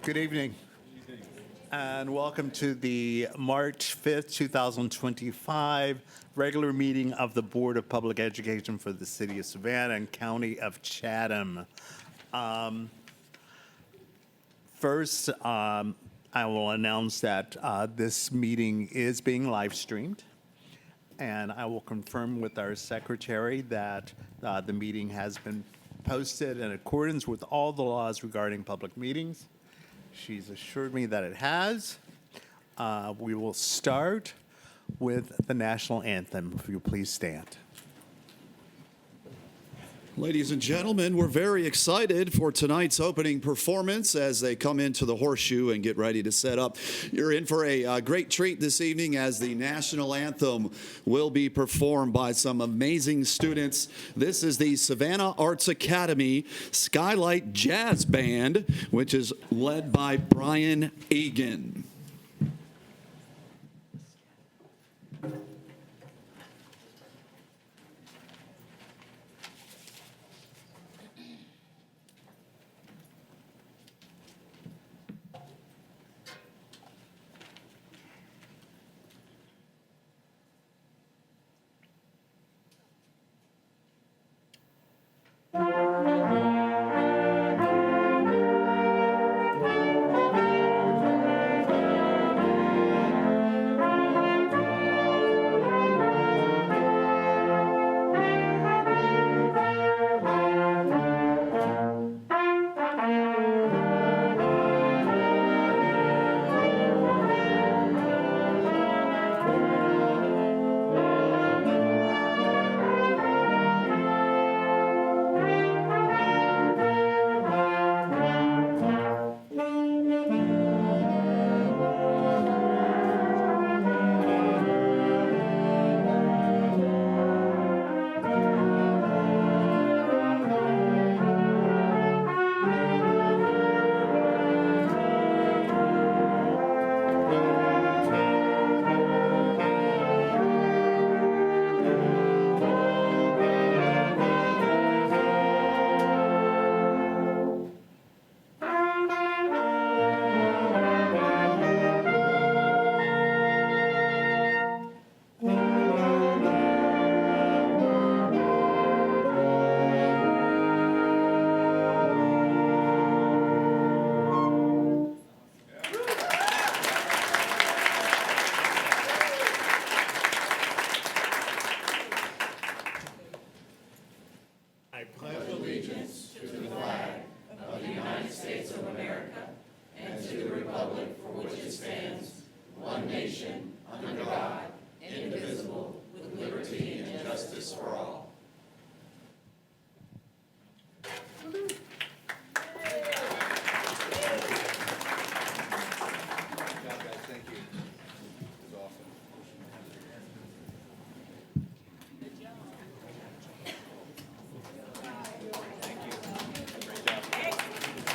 Good evening, and welcome to the March 5th, 2025 regular meeting of the Board of Public Education for the City of Savannah and County of Chatham. First, I will announce that this meeting is being live streamed, and I will confirm with our secretary that the meeting has been posted in accordance with all the laws regarding public meetings. She's assured me that it has. We will start with the national anthem. If you please stand. Ladies and gentlemen, we're very excited for tonight's opening performance as they come into the Horseshoe and get ready to set up. You're in for a great treat this evening as the national anthem will be performed by some amazing students. This is the Savannah Arts Academy Skylight Jazz Band, which is led by Brian Egan.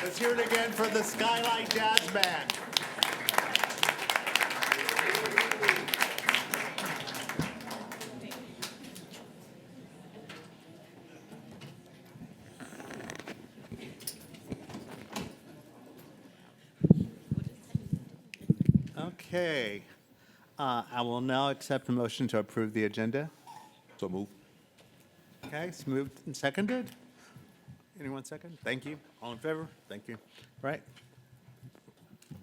Let's hear it again for the Skylight Jazz Band. Okay. I will now accept a motion to approve the agenda. So move. Okay, it's moved and seconded. Anyone second? Thank you. All in favor? Thank you. Right.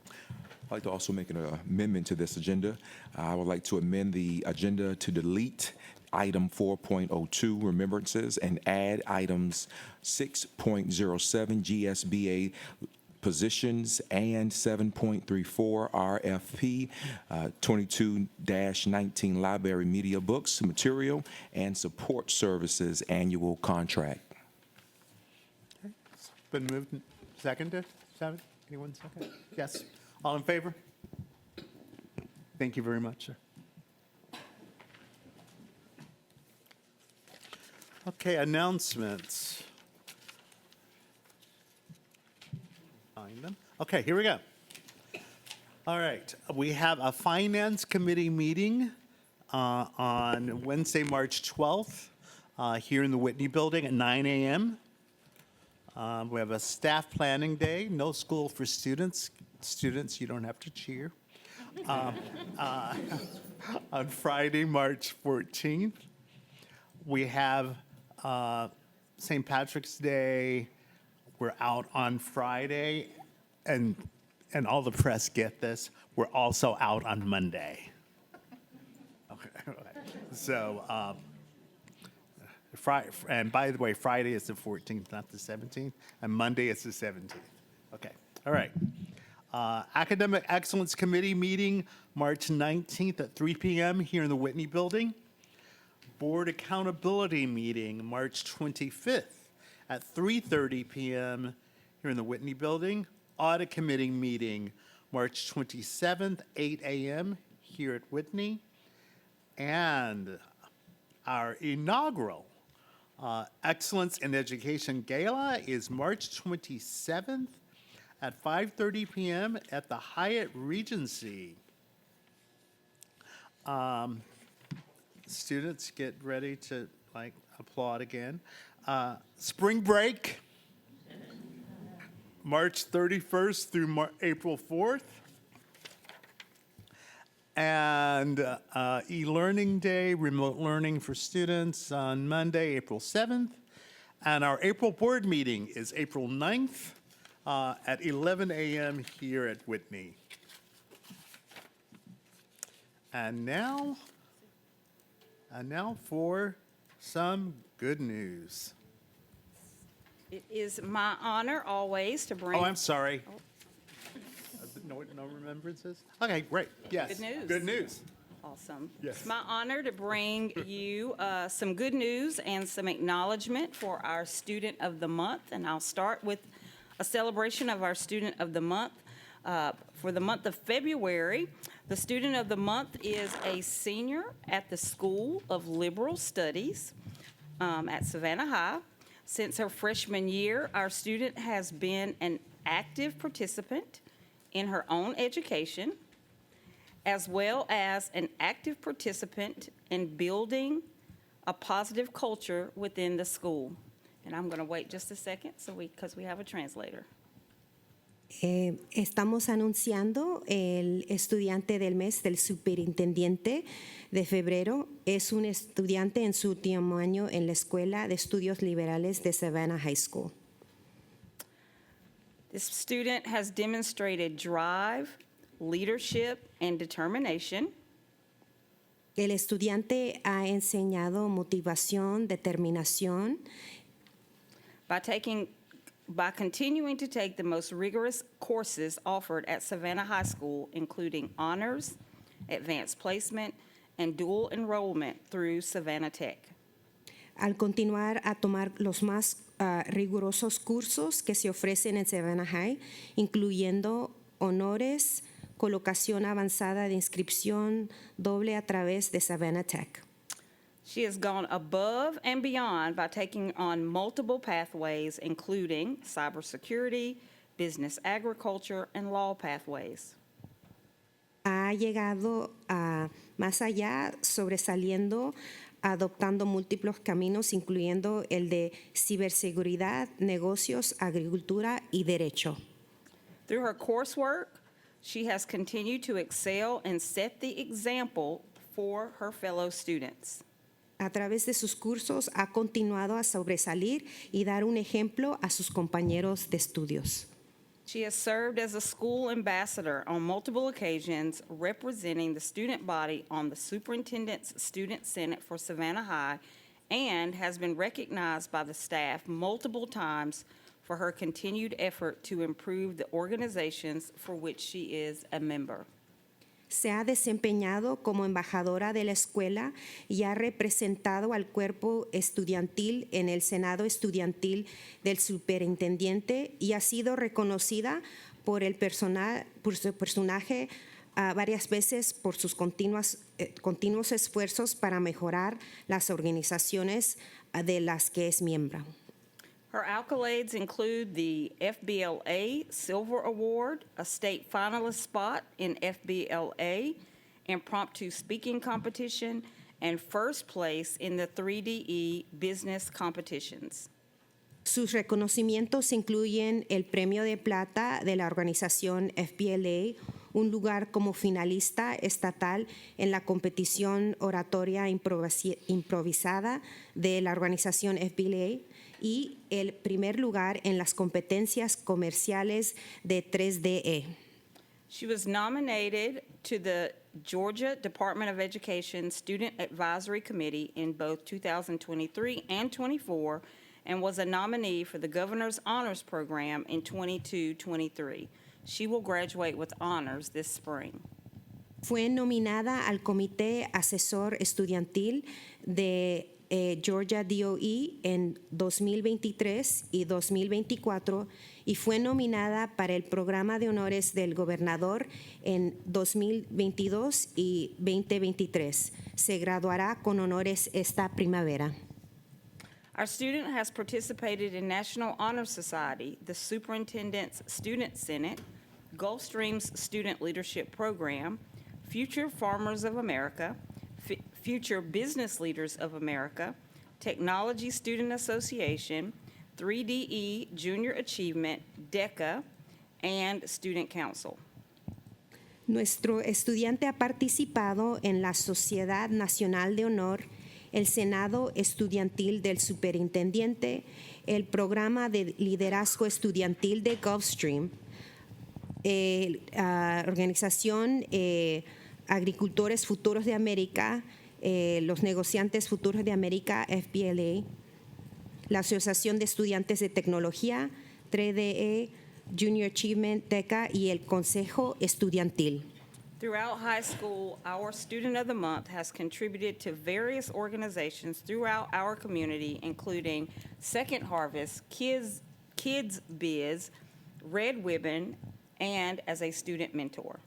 I'd like to also make an amendment to this agenda. I would like to amend the agenda to delete item 4.02, remembrances, and add items 6.07, GSBA positions, and 7.34, RFP, 22-19, library media books, material, and support services annual contract. Been moved and seconded? Anyone second? Yes. All in favor? Thank you very much, sir. Okay, announcements. Find them. Okay, here we go. All right, we have a Finance Committee meeting on Wednesday, March 12th, here in the Whitney Building at 9 a.m. We have a staff planning day, no school for students. Students, you don't have to cheer. On Friday, March 14th. We have St. Patrick's Day. We're out on Friday, and all the press get this. We're also out on Monday. Okay. So, and by the way, Friday is the 14th, not the 17th, and Monday is the 17th. Okay. All right. Academic Excellence Committee meeting March 19th at 3 p.m. here in the Whitney Building. Board Accountability meeting March 25th at 3:30 p.m. here in the Whitney Building. Audit Committee meeting March 27th, 8 a.m. here at Whitney. And our inaugural Excellence in Education Gala is March 27th at 5:30 p.m. at the Hyatt Regency. Students, get ready to applaud again. Spring break, March 31st through April 4th. And e-learning day, remote learning for students on Monday, April 7th. And our April board meeting is April 9th at 11 a.m. here at Whitney. And now for some good news. It is my honor always to bring. Oh, I'm sorry. No remembrances? Okay, great. Yes. Good news. Good news. Awesome. Yes. It's my honor to bring you some good news and some acknowledgement for our Student of the Month. And I'll start with a celebration of our Student of the Month. For the month of February, the Student of the Month is a senior at the School of Liberal Studies at Savannah High. Since her freshman year, our student has been an active participant in her own education, as well as an active participant in building a positive culture within the school. And I'm going to wait just a second because we have a translator. Estamos anunciando el estudiante del mes del superintendiente de febrero. Es un estudiante en su último año en la Escuela de Estudios Liberales de Savannah High School. This student has demonstrated drive, leadership, and determination. El estudiante ha enseñado motivación, determinación by continuing to take the most rigorous courses offered at Savannah High School, including honors, advanced placement, and dual enrollment through Savannah Tech. al continuar a tomar los más rigurosos cursos que se ofrecen en Savannah High, incluyendo honores, colocación avanzada de inscripción doble a través de Savannah Tech. She has gone above and beyond by taking on multiple pathways, including cybersecurity, business agriculture, and law pathways. Ha llegado a más allá, sobresaliendo, adoptando múltiples caminos, incluyendo el de ciberseguridad, negocios, agricultura y derecho. Through her coursework, she has continued to excel and set the example for her fellow students. A través de sus cursos ha continuado a sobresalir y dar un ejemplo a sus compañeros de estudios. She has served as a school ambassador on multiple occasions, representing the student body on the Superintendent's Student Senate for Savannah High, and has been recognized by the staff multiple times for her continued effort to improve the organizations for which she is a member. Se ha desempeñado como embajadora de la escuela y ha representado al cuerpo estudiantil en el Senado Estudiantil del Superintendente y ha sido reconocida por su personaje varias veces por sus continuos esfuerzos para mejorar las organizaciones de las que es miembro. Her accolades include the FBLA Silver Award, a state finalist spot in FBLA, impromptu speaking competition, and first place in the 3DE business competitions. Sus reconocimientos incluyen el Premio de Plata de la organización FBLA, un lugar como finalista estatal en la competición oratoria improvisada de la organización FBLA y el primer lugar en las competencias comerciales de 3DE. She was nominated to the Georgia Department of Education Student Advisory Committee in both 2023 and 24, and was a nominee for the Governor's Honors Program in 22-23. She will graduate with honors this spring. Fue nominada al Comité Asesor Estudiantil de Georgia DOE en 2023 y 2024 y fue nominada para el programa de honores del gobernador en 2022 y 2023. Se graduará con honores esta primavera. Our student has participated in National Honor Society, the Superintendent's Student Senate, Gulfstream's Student Leadership Program, Future Farmers of America, Future Business Leaders of America, Technology Student Association, 3DE Junior Achievement, DECA, and Student Council. Nuestro estudiante ha participado en la Sociedad Nacional de Honor, el Senado Estudiantil del Superintendente, el Programa de Liderazgo Estudiantil de Gulfstream, Organización Agricultores Futuros de América, los Negociantes Futuros de América, FBLA, la Asociación de Estudiantes de Tecnología, 3DE, Junior Achievement, DECA y el Consejo Estudiantil. Throughout high school, our Student of the Month has contributed to various organizations throughout our community, including Second Harvest, Kids Biz, Red Ribbon, and as a student mentor.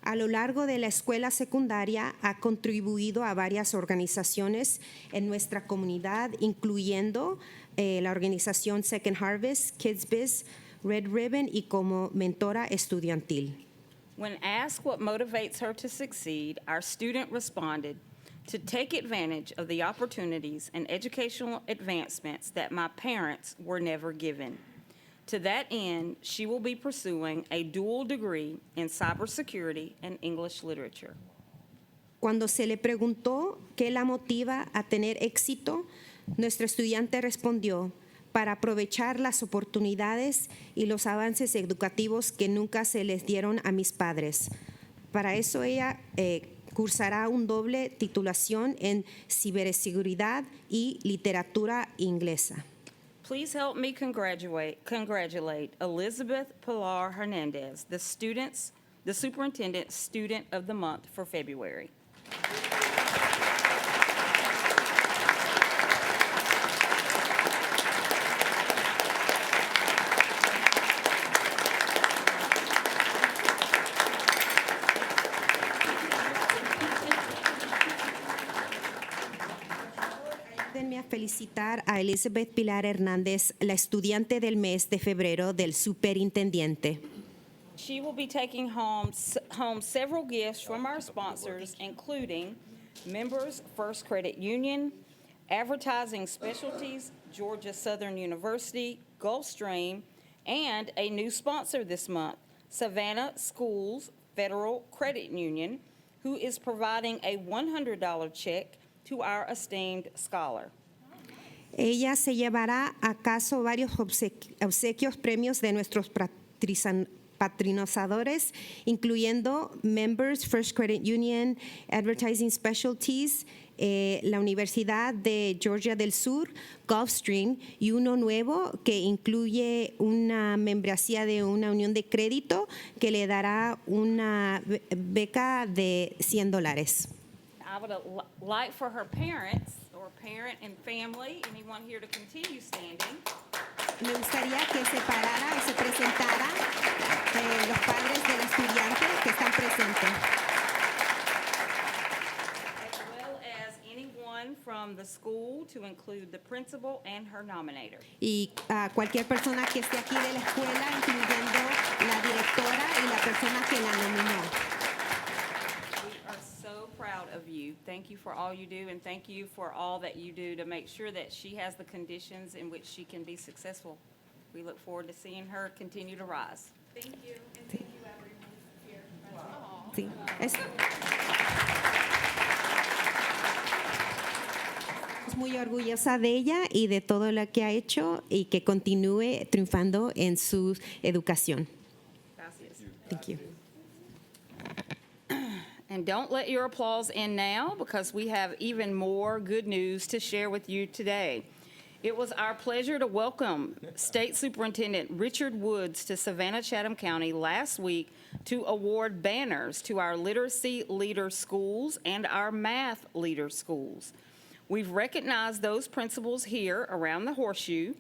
A lo largo de la escuela secundaria ha contribuido a varias organizaciones en nuestra comunidad, incluyendo la organización Second Harvest, Kids Biz, Red Ribbon y como mentora estudiantil. When asked what motivates her to succeed, our student responded, "To take advantage of the opportunities and educational advancements that my parents were never given." To that end, she will be pursuing a dual degree in cybersecurity and English literature. Cuando se le preguntó qué la motiva a tener éxito, nuestra estudiante respondió, para aprovechar las oportunidades y los avances educativos que nunca se les dieron a mis padres. Para eso ella cursará un doble titulación en ciberseguridad y literatura inglesa. Please help me congratulate Elizabeth Pilar Hernandez, the Superintendent Student of the Month for February. Ayúdenme a felicitar a Elizabeth Pilar Hernández, la estudiante del mes de febrero del superintendente. She will be taking home several gifts from our sponsors, including Members First Credit Union, Advertising Specialties, Georgia Southern University, Gulfstream, and a new sponsor this month, Savannah Schools Federal Credit Union, who is providing a $100 check to our esteemed scholar. Ella se llevará a caso varios obsequios premios de nuestros patrocinadores, incluyendo Members First Credit Union, Advertising Specialties, la Universidad de Georgia del Sur, Gulfstream, y uno nuevo que incluye una membresía de una unión de crédito que le dará una beca de $100. I would like for her parents, or parent and family, anyone here to continue standing. Me gustaría que se parara o se presentara los padres del estudiante que están presentes. As well as anyone from the school, to include the principal and her nominator. Y a cualquier persona que esté aquí de la escuela, incluyendo la directora y la persona que la nominó. We are so proud of you. Thank you for all you do, and thank you for all that you do to make sure that she has the conditions in which she can be successful. We look forward to seeing her continue to rise. Thank you, and thank you everyone here present. Sí. Es muy orgullosa de ella y de todo lo que ha hecho y que continúe triunfando en su educación. Gracias. Thank you. And don't let your applause end now, because we have even more good news to share with you today. It was our pleasure to welcome State Superintendent Richard Woods to Savannah-Chatham County last week to award banners to our literacy leader schools and our math leader schools. We've recognized those principals here around the horseshoe,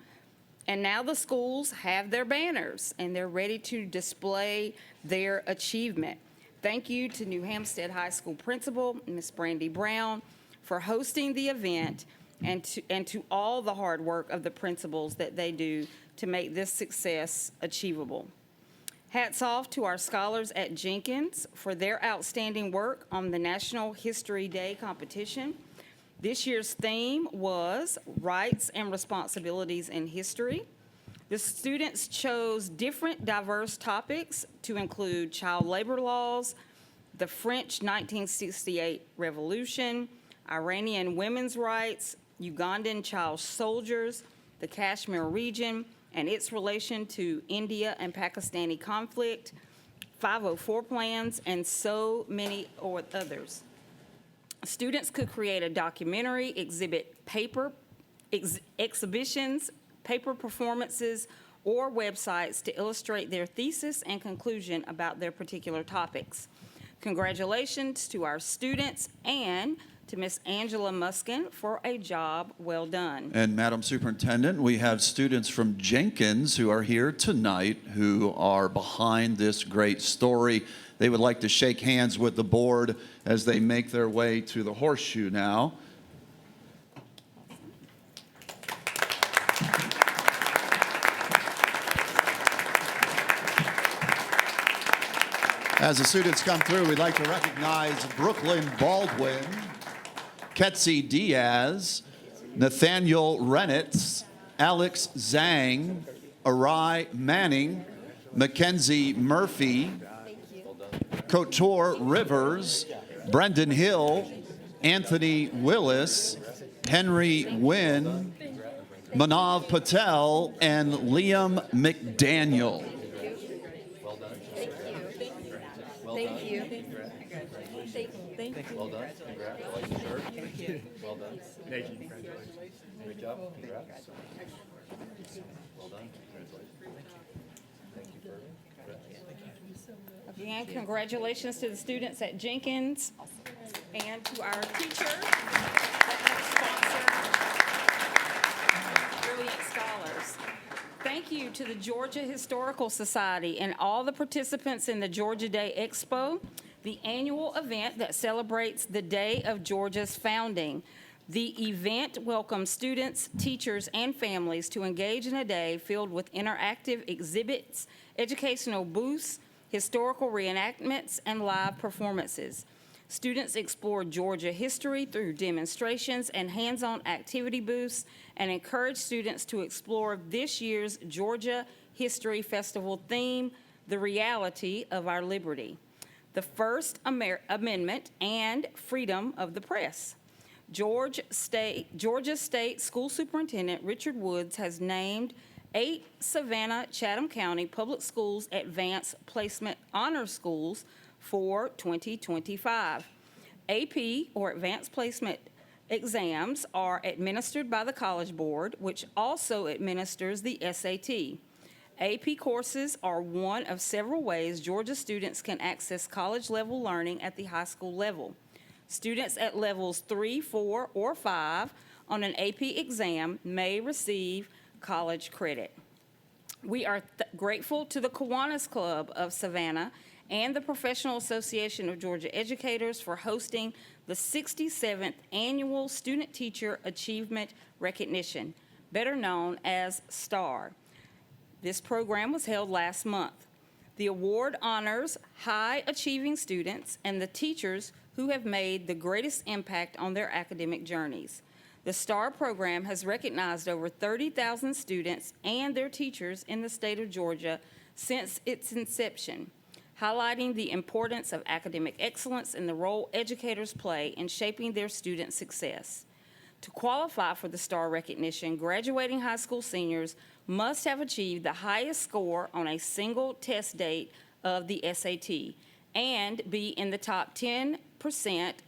and now the schools have their banners, and they're ready to display their achievement. Thank you to New Hampstead High School Principal, Ms. Brandy Brown, for hosting the event, and to all the hard work of the principals that they do to make this success achievable. Hats off to our scholars at Jenkins for their outstanding work on the National History Day competition. This year's theme was Rights and Responsibilities in History. The students chose different diverse topics to include child labor laws, the French 1968 Revolution, Iranian women's rights, Ugandan child soldiers, the Kashmir region and its relation to India and Pakistani conflict, 504 plans, and so many others. Students could create a documentary, exhibit paper, exhibitions, paper performances, or websites to illustrate their thesis and conclusion about their particular topics. Congratulations to our students and to Ms. Angela Muskin for a job well done. And Madam Superintendent, we have students from Jenkins who are here tonight who are behind this great story. They would like to shake hands with the board as they make their way to the horseshoe now. As the students come through, we'd like to recognize Brooklyn Baldwin, Ketsi Diaz, Nathaniel Renitz, Alex Zhang, Arai Manning, Mackenzie Murphy, Couture Rivers, Brendan Hill, Anthony Willis, Henry Wynn, Manav Patel, and Liam McDaniel. Thank you. Thank you. Well done. Congratulations, sir. Well done. Thank you. Great job. Congrats. Well done. Congratulations. Thank you, Furby. Again, congratulations to the students at Jenkins and to our teachers that helped sponsor Brilliant Scholars. Thank you to the Georgia Historical Society and all the participants in the Georgia Day Expo, the annual event that celebrates the day of Georgia's founding. The event welcomes students, teachers, and families to engage in a day filled with interactive exhibits, educational booths, historical reenactments, and live performances. Students explore Georgia history through demonstrations and hands-on activity booths, and encourage students to explore this year's Georgia History Festival theme, The Reality of Our Liberty, the First Amendment, and freedom of the press. Georgia State School Superintendent Richard Woods has named 8 Savannah-Chatham County Public Schools Advanced Placement Honor Schools for 2025. AP, or Advanced Placement exams, are administered by the College Board, which also administers the SAT. AP courses are one of several ways Georgia students can access college-level learning at the high school level. Students at levels 3, 4, or 5 on an AP exam may receive college credit. We are grateful to the Kiwanis Club of Savannah and the Professional Association of Georgia Educators for hosting the 67th Annual Student Teacher Achievement Recognition, better known as STAR. This program was held last month. The award honors high-achieving students and the teachers who have made the greatest impact on their academic journeys. The STAR program has recognized over 30,000 students and their teachers in the state of Georgia since its inception, highlighting the importance of academic excellence and the role educators play in shaping their students' success. To qualify for the STAR recognition, graduating high school seniors must have achieved the highest score on a single test date of the SAT and be in the top 10%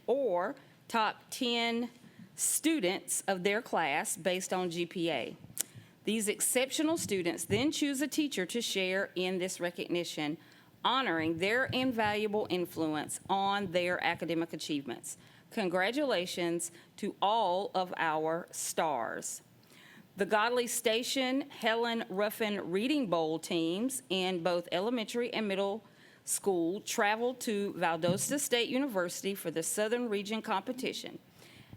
or top 10 students of their class based on GPA. These exceptional students then choose a teacher to share in this recognition, honoring their invaluable influence on their academic achievements. Congratulations to all of our stars. The Godly Station Helen Ruffin Reading Bowl teams in both elementary and middle school traveled to Valdosta State University for the Southern Region competition,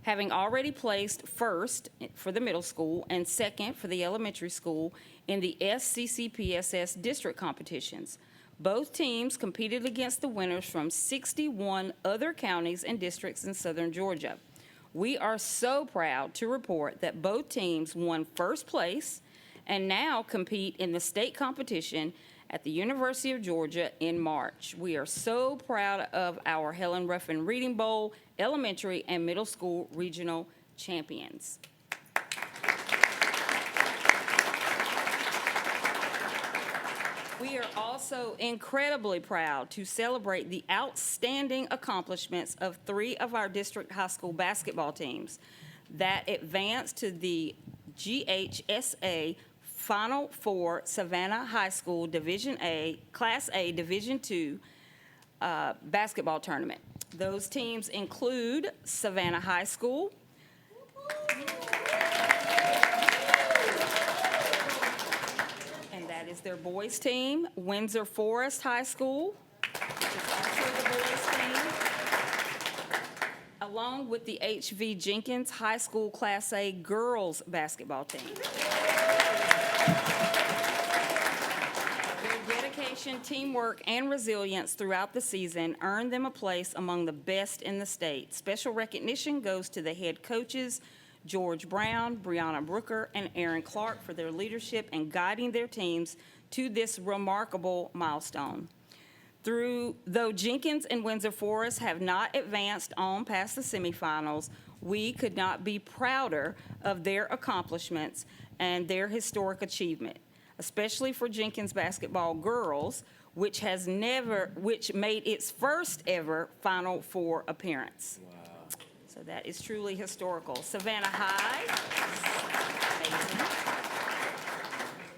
having already placed first for the middle school and second for the elementary school in the SCCPSS district competitions. Both teams competed against the winners from 61 other counties and districts in southern Georgia. We are so proud to report that both teams won first place and now compete in the state competition at the University of Georgia in March. We are so proud of our Helen Ruffin Reading Bowl elementary and middle school regional champions. We are also incredibly proud to celebrate the outstanding accomplishments of 3 of our district high school basketball teams that advanced to the GHSA Final Four Savannah High School Division A, Class A Division II basketball tournament. Those teams include Savannah High School, is their boys team, Windsor Forest High School, which is also the boys team, along with the H.V. Jenkins High School Class A girls basketball team. Their dedication, teamwork, and resilience throughout the season earned them a place among the best in the state. Special recognition goes to the head coaches, George Brown, Brianna Brooker, and Aaron Clark for their leadership and guiding their teams to this remarkable milestone. Though Jenkins and Windsor Forest have not advanced on past the semifinals, we could not be prouder of their accomplishments and their historic achievement, especially for Jenkins basketball girls, which made its first ever Final Four appearance. So that is truly historical. Savannah High, amazing.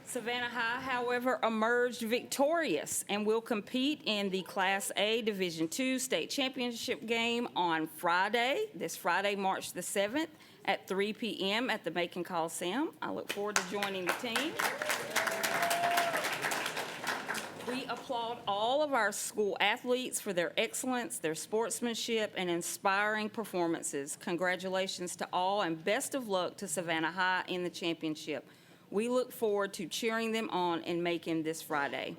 Savannah High, however, emerged victorious and will compete in the Class A Division II state championship game on Friday, this Friday, March the 7th at 3 p.m. at the Macon Coliseum. I look forward to joining the team. We applaud all of our school athletes for their excellence, their sportsmanship, and inspiring performances. Congratulations to all, and best of luck to Savannah High in the championship. We look forward to cheering them on in Macon this Friday.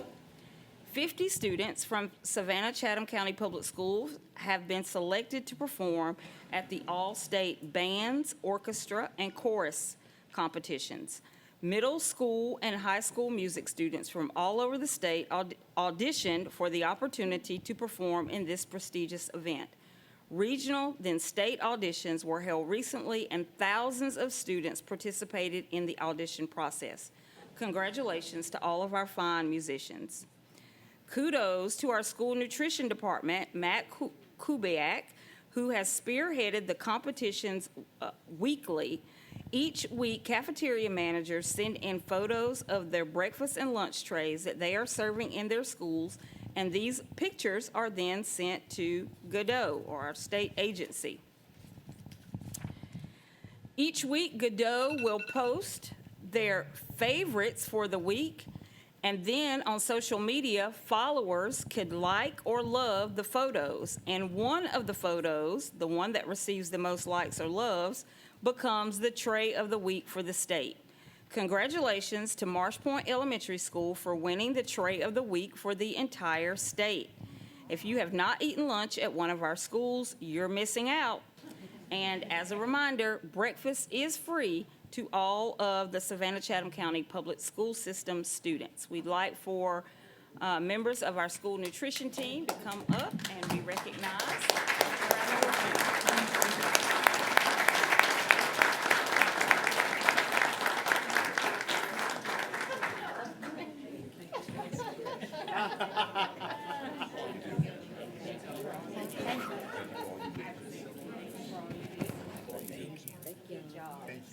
50 students from Savannah Chatham County Public Schools have been selected to perform at the All-State Bands, Orchestra, and Chorus competitions. Middle school and high school music students from all over the state auditioned for the opportunity to perform in this prestigious event. Regional, then state auditions were held recently, and thousands of students participated in the audition process. Congratulations to all of our fine musicians. Kudos to our school nutrition department, Matt Kubiak, who has spearheaded the competitions weekly. Each week, cafeteria managers send in photos of their breakfast and lunch trays that they are serving in their schools, and these pictures are then sent to Godot, or our state agency. Each week, Godot will post their favorites for the week, and then on social media, followers could like or love the photos, and one of the photos, the one that receives the most likes or loves, becomes the tray of the week for the state. Congratulations to Marsh Point Elementary School for winning the tray of the week for the entire state. If you have not eaten lunch at one of our schools, you're missing out. And as a reminder, breakfast is free to all of the Savannah-Chatham County Public School System students. We'd like for members of our school nutrition team to come up and be recognized.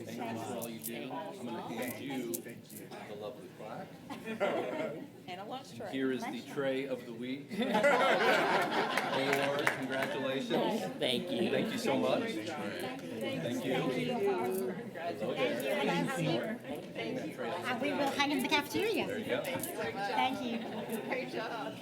Thank you for all you do. I'm going to hand you the lovely plaque. And a lunch tray. Here is the tray of the week. Award, congratulations. Thank you. Thank you so much. Thank you. We will hang in the cafeteria. There you go. Thank you. Great job.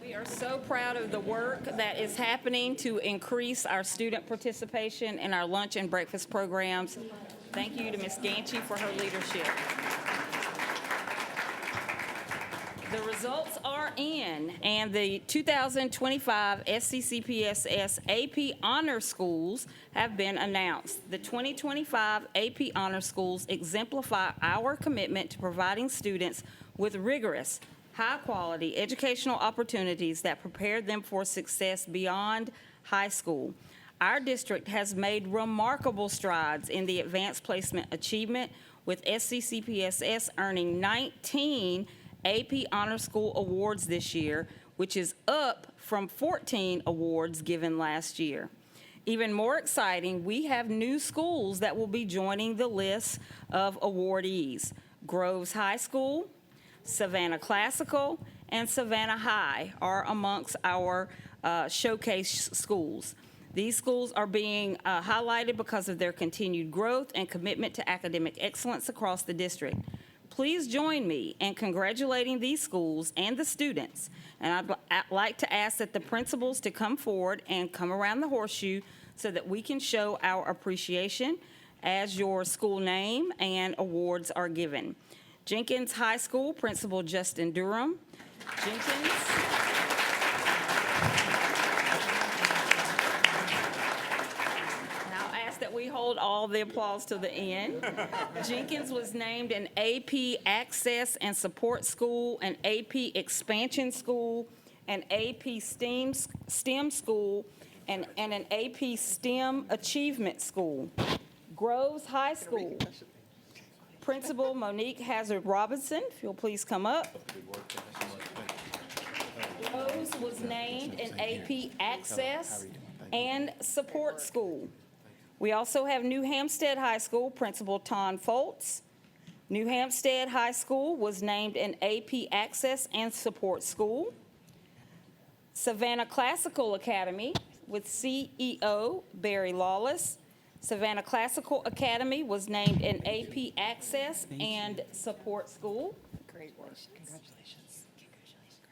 We are so proud of the work that is happening to increase our student participation in our lunch and breakfast programs. Thank you to Ms. Ganchi for her leadership. The results are in, and the 2025 SCCPSS AP Honor Schools have been announced. The 2025 AP Honor Schools exemplify our commitment to providing students with rigorous, high-quality educational opportunities that prepare them for success beyond high school. Our district has made remarkable strides in the advanced placement achievement, with SCCPSS earning 19 AP Honor School awards this year, which is up from 14 awards given last year. Even more exciting, we have new schools that will be joining the list of awardees. Groves High School, Savannah Classical, and Savannah High are amongst our showcase schools. These schools are being highlighted because of their continued growth and commitment to academic excellence across the district. Please join me in congratulating these schools and the students. And I'd like to ask that the principals to come forward and come around the horseshoe so that we can show our appreciation as your school name and awards are given. Jenkins High School Principal Justin Durham. Jenkins. And I'll ask that we hold all the applause to the end. Jenkins was named an AP Access and Support School, an AP Expansion School, an AP STEM School, and an AP STEM Achievement School. Groves High School. Principal Monique Hazard Robinson, if you'll please come up. Groves was named an AP Access and Support School. We also have New Hampstead High School Principal Ton Foltz. New Hampstead High School was named an AP Access and Support School. Savannah Classical Academy with CEO Barry Lawless. Savannah Classical Academy was named an AP Access and Support School. Great work. Congratulations.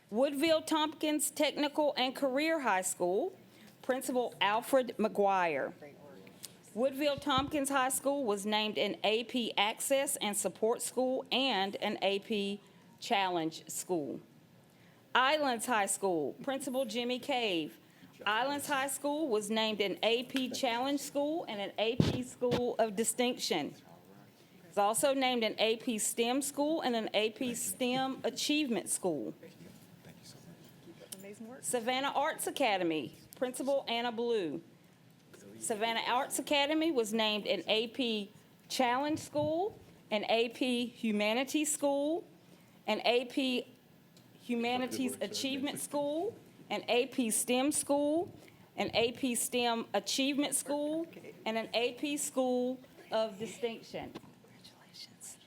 Woodville Tompkins Technical and Career High School, Principal Alfred McGuire. Woodville Tompkins High School was named an AP Access and Support School and an AP Challenge School. Islands High School, Principal Jimmy Cave. Islands High School was named an AP Challenge School and an AP School of Distinction. It's also named an AP STEM School and an AP STEM Achievement School. Savannah Arts Academy, Principal Anna Blue. Savannah Arts Academy was named an AP Challenge School, an AP Humanities School, an AP Humanities Achievement School, an AP STEM School, an AP STEM Achievement School, and an AP School of Distinction. Congratulations.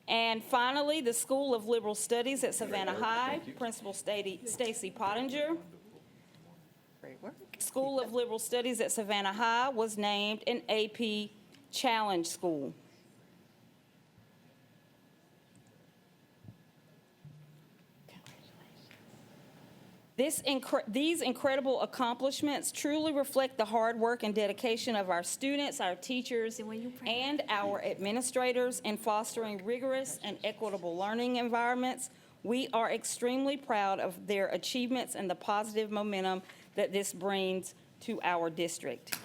And finally, the School of Liberal Studies at Savannah High, Principal Stacy Pottinger. Great work. School of Liberal Studies at Savannah High was named an AP Challenge School. These incredible accomplishments truly reflect the hard work and dedication of our students, our teachers, and our administrators in fostering rigorous and equitable learning environments. We are extremely proud of their achievements and the positive momentum that this brings to our district.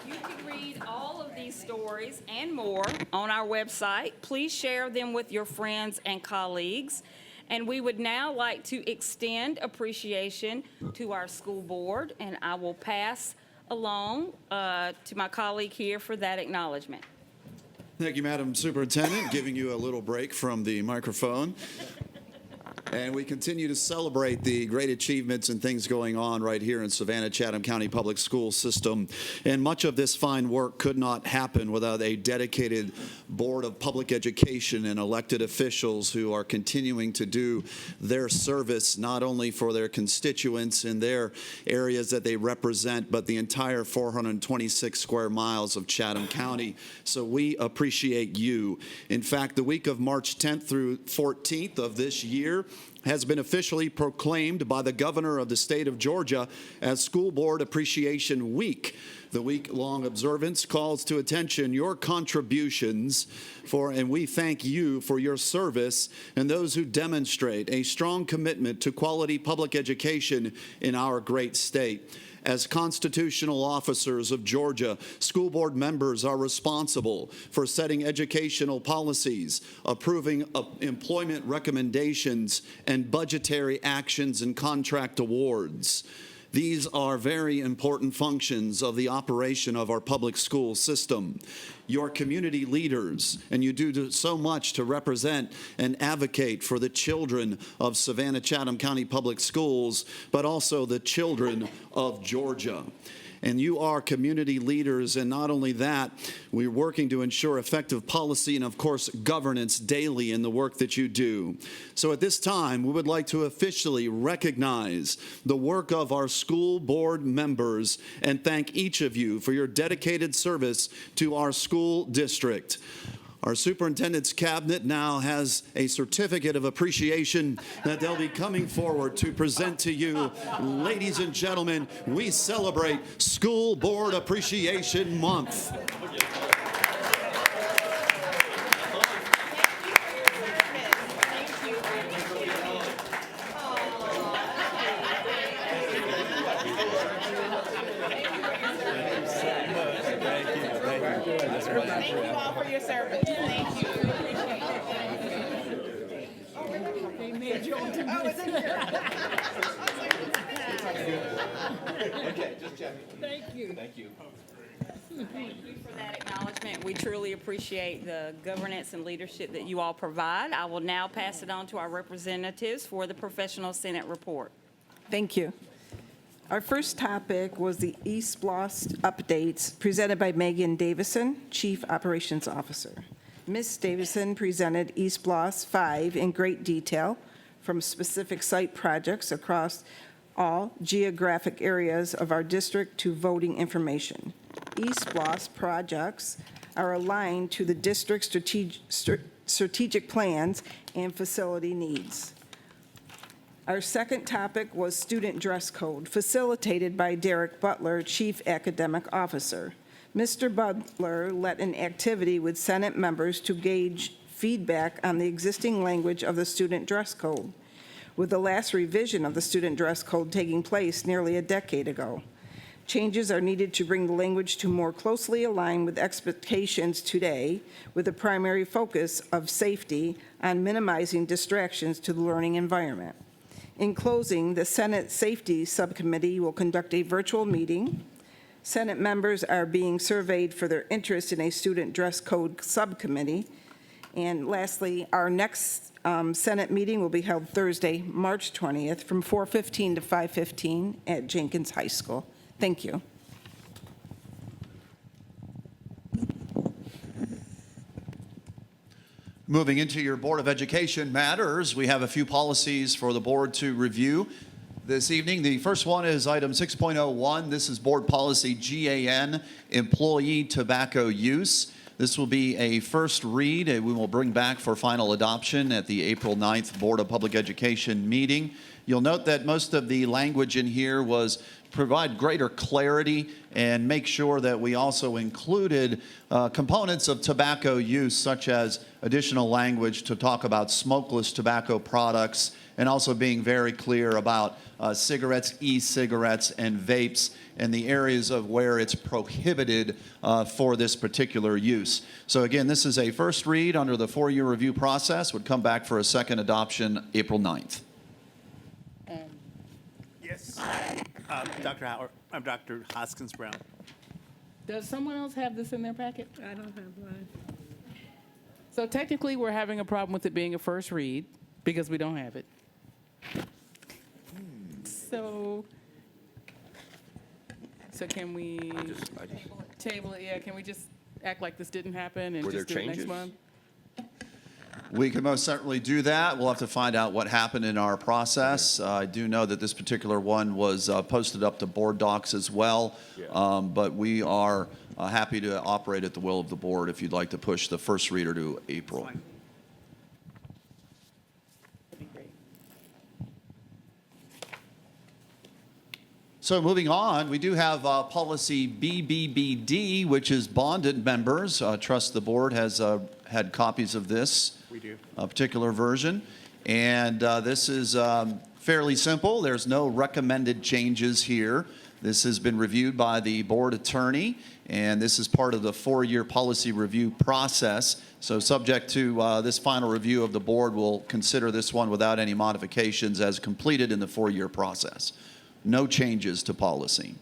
You can read all of these stories and more on our website. Please share them with your friends and colleagues. And we would now like to extend appreciation to our school board, and I will pass along to my colleague here for that acknowledgement. Thank you, Madam Superintendent, giving you a little break from the microphone. And we continue to celebrate the great achievements and things going on right here in Savannah-Chatham County Public School System. And much of this fine work could not happen without a dedicated Board of Public Education and elected officials who are continuing to do their service not only for their constituents in their areas that they represent, but the entire 426 square miles of Chatham County. So we appreciate you. In fact, the week of March 10th through 14th of this year has been officially proclaimed by the governor of the state of Georgia as School Board Appreciation Week. The week-long observance calls to attention your contributions and we thank you for your service and those who demonstrate a strong commitment to quality public education in our great state. As constitutional officers of Georgia, school board members are responsible for setting educational policies, approving employment recommendations, and budgetary actions and contract awards. These are very important functions of the operation of our public school system. Your community leaders, and you do so much to represent and advocate for the children of Savannah-Chatham County Public Schools, but also the children of Georgia. And you are community leaders, and not only that, we're working to ensure effective policy and, of course, governance daily in the work that you do. So at this time, we would like to officially recognize the work of our school board members and thank each of you for your dedicated service to our school district. Our superintendent's cabinet now has a certificate of appreciation that they'll be coming forward to present to you. Ladies and gentlemen, we celebrate School Board Appreciation Month. Thank you all for your service. Thank you. They made you into Oh, is it here? Okay, just checking. Thank you. Thank you. Thank you for that acknowledgement. We truly appreciate the governance and leadership that you all provide. I will now pass it on to our representatives for the Professional Senate report. Thank you. Our first topic was the East Bloss updates presented by Megan Davison, Chief Operations Officer. Ms. Davison presented East Bloss 5 in great detail, from specific site projects across all geographic areas of our district to voting information. East Bloss projects are aligned to the district's strategic plans and facility needs. Our second topic was student dress code, facilitated by Derek Butler, Chief Academic Officer. Mr. Butler led an activity with Senate members to gauge feedback on the existing language of the student dress code, with the last revision of the student dress code taking place nearly a decade ago. Changes are needed to bring the language to more closely align with expectations today, with the primary focus of safety on minimizing distractions to the learning environment. In closing, the Senate Safety Subcommittee will conduct a virtual meeting. Senate members are being surveyed for their interest in a student dress code subcommittee. And lastly, our next Senate meeting will be held Thursday, March 20th, from 4:15 to 5:15 at Jenkins High School. Thank you. Moving into your Board of Education matters, we have a few policies for the board to review. this evening. The first one is item 6.01. This is Board Policy GAN, Employee Tobacco Use. This will be a first read, and we will bring back for final adoption at the April 9th Board of Public Education meeting. You'll note that most of the language in here was provide greater clarity and make sure that we also included components of tobacco use, such as additional language to talk about smokeless tobacco products, and also being very clear about cigarettes, e-cigarettes, and vapes, and the areas of where it's prohibited for this particular use. So again, this is a first read under the 4-year review process, would come back for a second adoption April 9th. Yes. Dr. Hoskins Brown. Does someone else have this in their packet? I don't have one. So technically, we're having a problem with it being a first read because we don't have it. So can we table it? Yeah, can we just act like this didn't happen and Were just do there it next changes? month? We can most certainly do that. We'll have to find out what happened in our process. I do know that this particular one was posted up to board docs as well. Yeah. But we are happy to operate at the will of the board if you'd like to push the first reader to April. That'd be great. So moving on, we do have policy BBBD, which is bonded members. Trust the board has had copies of this. We do. A particular version. And this is fairly simple. There's no recommended changes here. This has been reviewed by the board attorney, and this is part of the 4-year policy review process. So subject to this final review of the board, we'll consider this one without any modifications as completed in the 4-year process. No changes to policy.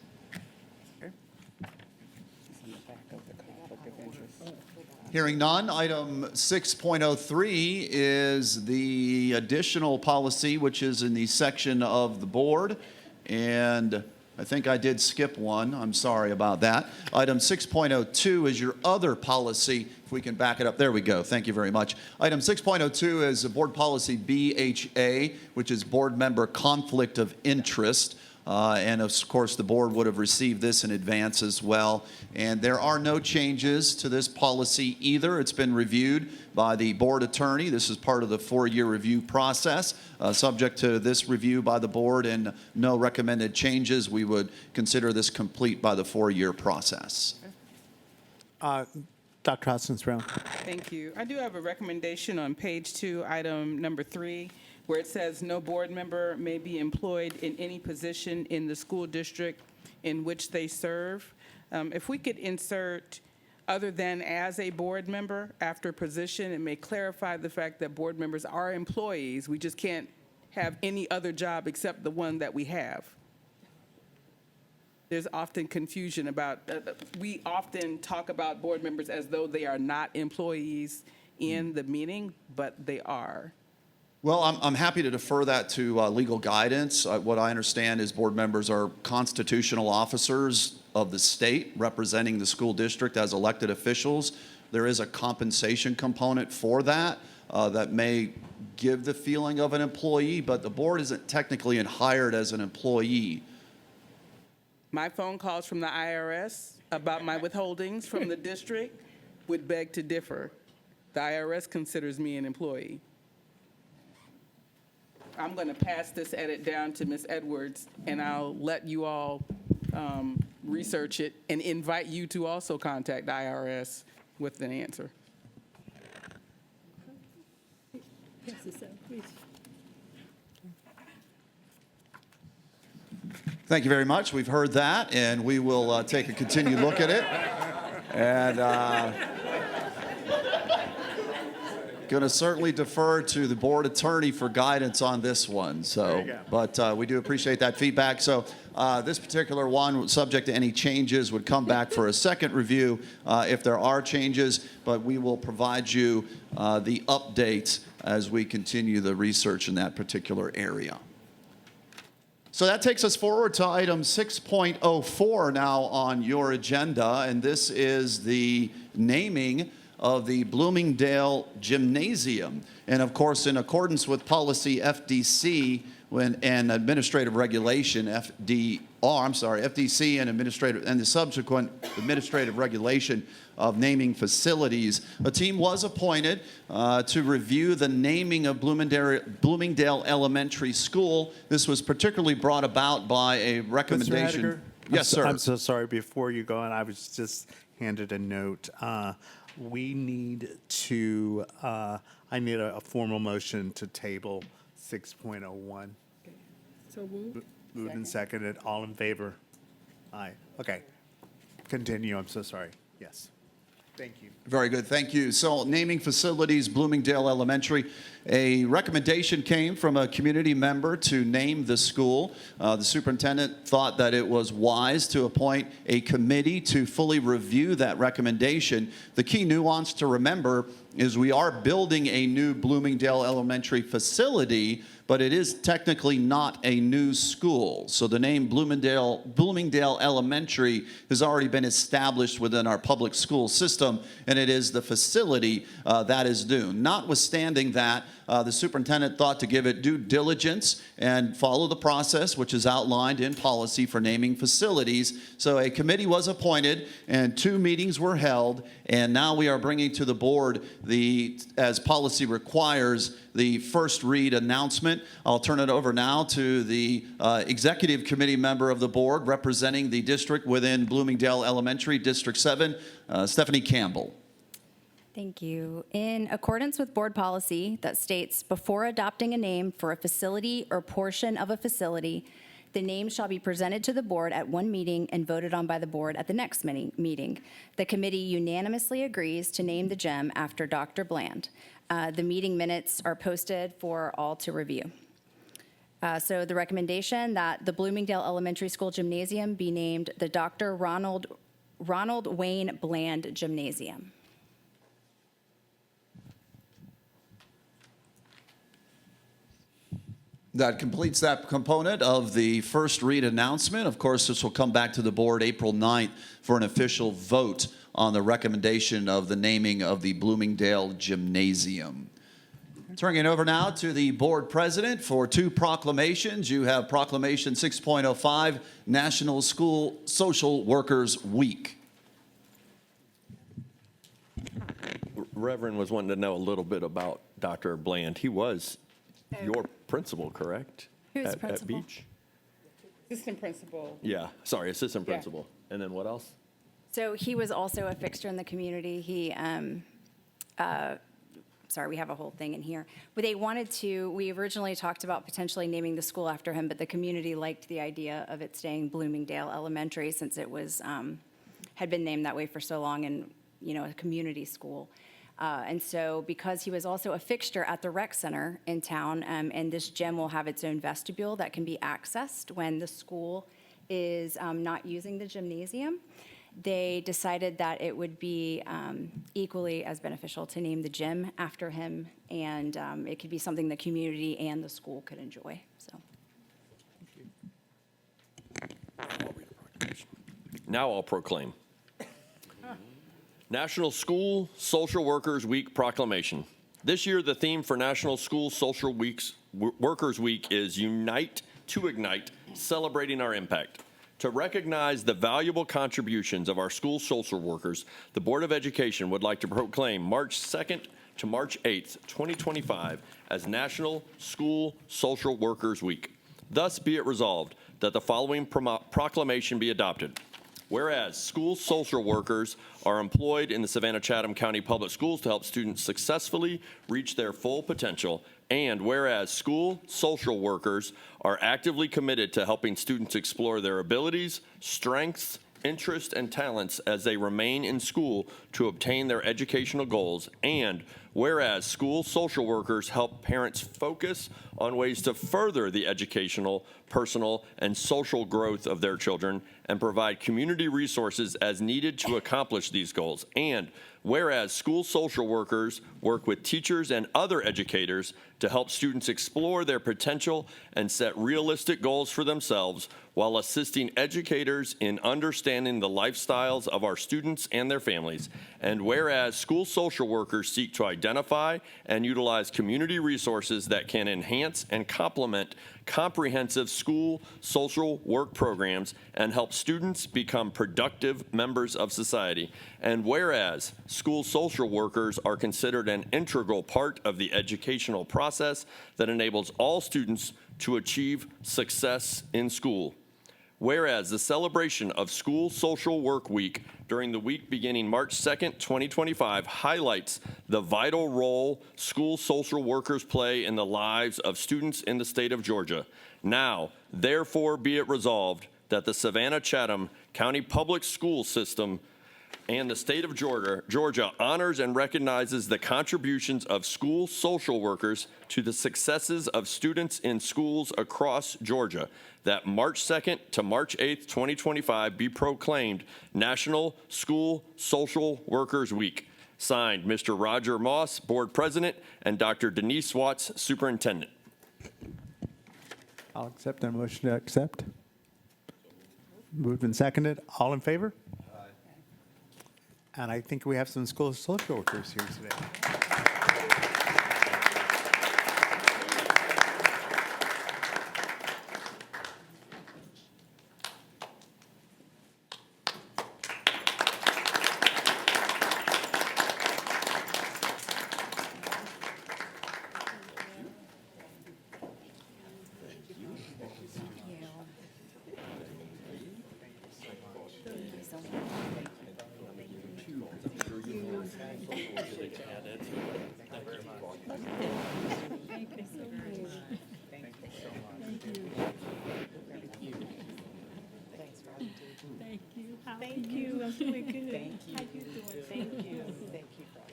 Hearing none, item 6.03 is the additional policy, which is in the section of the board. And I think I did skip one. I'm sorry about that. Item 6.02 is your other policy. If we can back it up. There we go. Thank you very much. Item 6.02 is board policy BHA, which is board member conflict of interest. And of course, the board would have received this in advance as well. And there are no changes to this policy either. It's been reviewed by the board attorney. This is part of the 4-year review process. Subject to this review by the board and no recommended changes, we would consider this complete by the 4-year process. Dr. Hoskins Brown. Thank you. I do have a recommendation on page 2, item number 3, where it says no board member may be employed in any position in the school district in which they serve. If we could insert other than as a board member after position, it may clarify the fact that board members are employees. We just can't have any other job except the one that we have. There's often confusion about, we often talk about board members as though they are not employees in the meeting, but they are. Well, I'm happy to defer that to legal guidance. What I understand is board members are constitutional officers of the state representing the school district as elected officials. There is a compensation component for that that may give the feeling of an employee, but the board isn't technically hired as an employee. My phone calls from the IRS about my withholdings from the district would beg to differ. The IRS considers me an employee. I'm going to pass this edit down to Ms. Edwards, and I'll let you all research it and invite you to also contact the IRS with an answer. Pass this out, please. Thank you very much. We've heard that, and we will take a continued look at it. And going to certainly defer to the board attorney for guidance on this one. So, but we do appreciate that feedback. So this particular one, subject to any changes, would come back for a second review if there are changes, but we will provide you the updates as we continue the research in that particular area. So that takes us forward to item 6.04 now on your agenda, and this is the naming of the Bloomingdale Gymnasium. And of course, in accordance with policy FDC, and administrative regulation, FDC and the subsequent administrative regulation of naming facilities, a team was appointed to review the naming of Bloomingdale Elementary School. This was particularly brought about by a recommendation. Mr. Hediger? Yes, sir. I'm so sorry. Before you go, and I was just handed a note. We need to, I need a formal motion to table 6.01. So moved. Moved and seconded. All in favor? Aye. Okay. Continue. I'm so sorry. Yes. Thank you. Very good, thank you. So naming facilities, Bloomingdale Elementary. A recommendation came from a community member to name the school. The superintendent thought that it was wise to appoint a committee to fully review that recommendation. The key nuance to remember is we are building a new Bloomingdale Elementary facility, but it is technically not a new school. So the name Bloomingdale Elementary has already been established within our public school system, and it is the facility that is new. Notwithstanding that, the superintendent thought to give it due diligence and follow the process which is outlined in policy for naming facilities. So a committee was appointed and 2 meetings were held, and now we are bringing to the board as policy requires, the first read announcement. I'll turn it over now to the executive committee member of the board representing the district within Bloomingdale Elementary, District 7, Stephanie Campbell. Thank you. In accordance with board policy that states, before adopting a name for a facility or portion of a facility, the name shall be presented to the board at one meeting and voted on by the board at the next meeting. The committee unanimously agrees to name the gym after Dr. Bland. The meeting minutes are posted for all to review. So the recommendation that the Bloomingdale Elementary School Gymnasium be named the Dr. Ronald Wayne Bland Gymnasium. That completes that component of the first read announcement. Of course, this will come back to the board April 9th for an official vote on the recommendation of the naming of the Bloomingdale Gymnasium. Turning it over now to the board president for 2 proclamations. You have Proclamation 6.05, National School Social Workers Week. Reverend was wanting to know a little bit about Dr. Bland. He was your principal, correct? Who's At principal? Beach? Assistant principal. Yeah, sorry, assistant Yeah. principal. And then what else? So he was also a fixture in the community. He, sorry, we have a whole thing in here. But we originally talked about potentially naming the school after him, but the community liked the idea of it staying Bloomingdale Elementary since it was, had been named that way for so long and, a community school. And so because he was also a fixture at the rec center in town, and this gym will have its own vestibule that can be accessed when the school is not using the gymnasium, they decided that it would be equally as beneficial to name the gym after him, and it could be something the community and the school could enjoy, so. Now I'll proclaim. National School Social Workers Week Proclamation. This year, the theme for National School Social Workers Week is Unite to Ignite, celebrating our impact. To recognize the valuable contributions of our school social workers, the Board of Education would like to proclaim March 2nd to March 8th, 2025 as National School Social Workers Week. Thus be it resolved that the following proclamation be adopted. Whereas school social workers are employed in the Savannah-Chatham County Public Schools to help students successfully reach their full potential, and whereas school social workers are actively committed to helping students explore their abilities, strengths, interests, and talents as they remain in school to obtain their educational goals, and whereas school social workers help parents focus on ways to further the educational, personal, and social growth of their children and provide community resources as needed to accomplish these goals, and whereas school social workers work with teachers and other educators to help students explore their potential and set realistic goals for themselves while assisting educators in understanding the lifestyles of our students and their families, and whereas school social workers seek to identify identify and utilize community resources that can enhance and complement comprehensive school social work programs and help students become productive members of society. And whereas school social workers are considered an integral part of the educational process that enables all students to achieve success in school. Whereas the celebration of School Social Work Week during the week beginning March 2nd, 2025 highlights the vital role school social workers play in the lives of students in the state of Georgia. Now, therefore be it resolved that the Savannah-Chatham County Public School System and the state of Georgia honors and recognizes the contributions of school social workers to the successes of students in schools across Georgia, that March 2nd to March 8th, 2025 be proclaimed National School Social Workers Week. Signed, Mr. Roger Moss, Board President, and Dr. Denise Watts, Superintendent. I'll accept a motion to accept. Moved and seconded. All in favor? And I think we have some school social workers here today. Thank you. I'm doing good. Thank you. How you doing? Thank you. Thank you very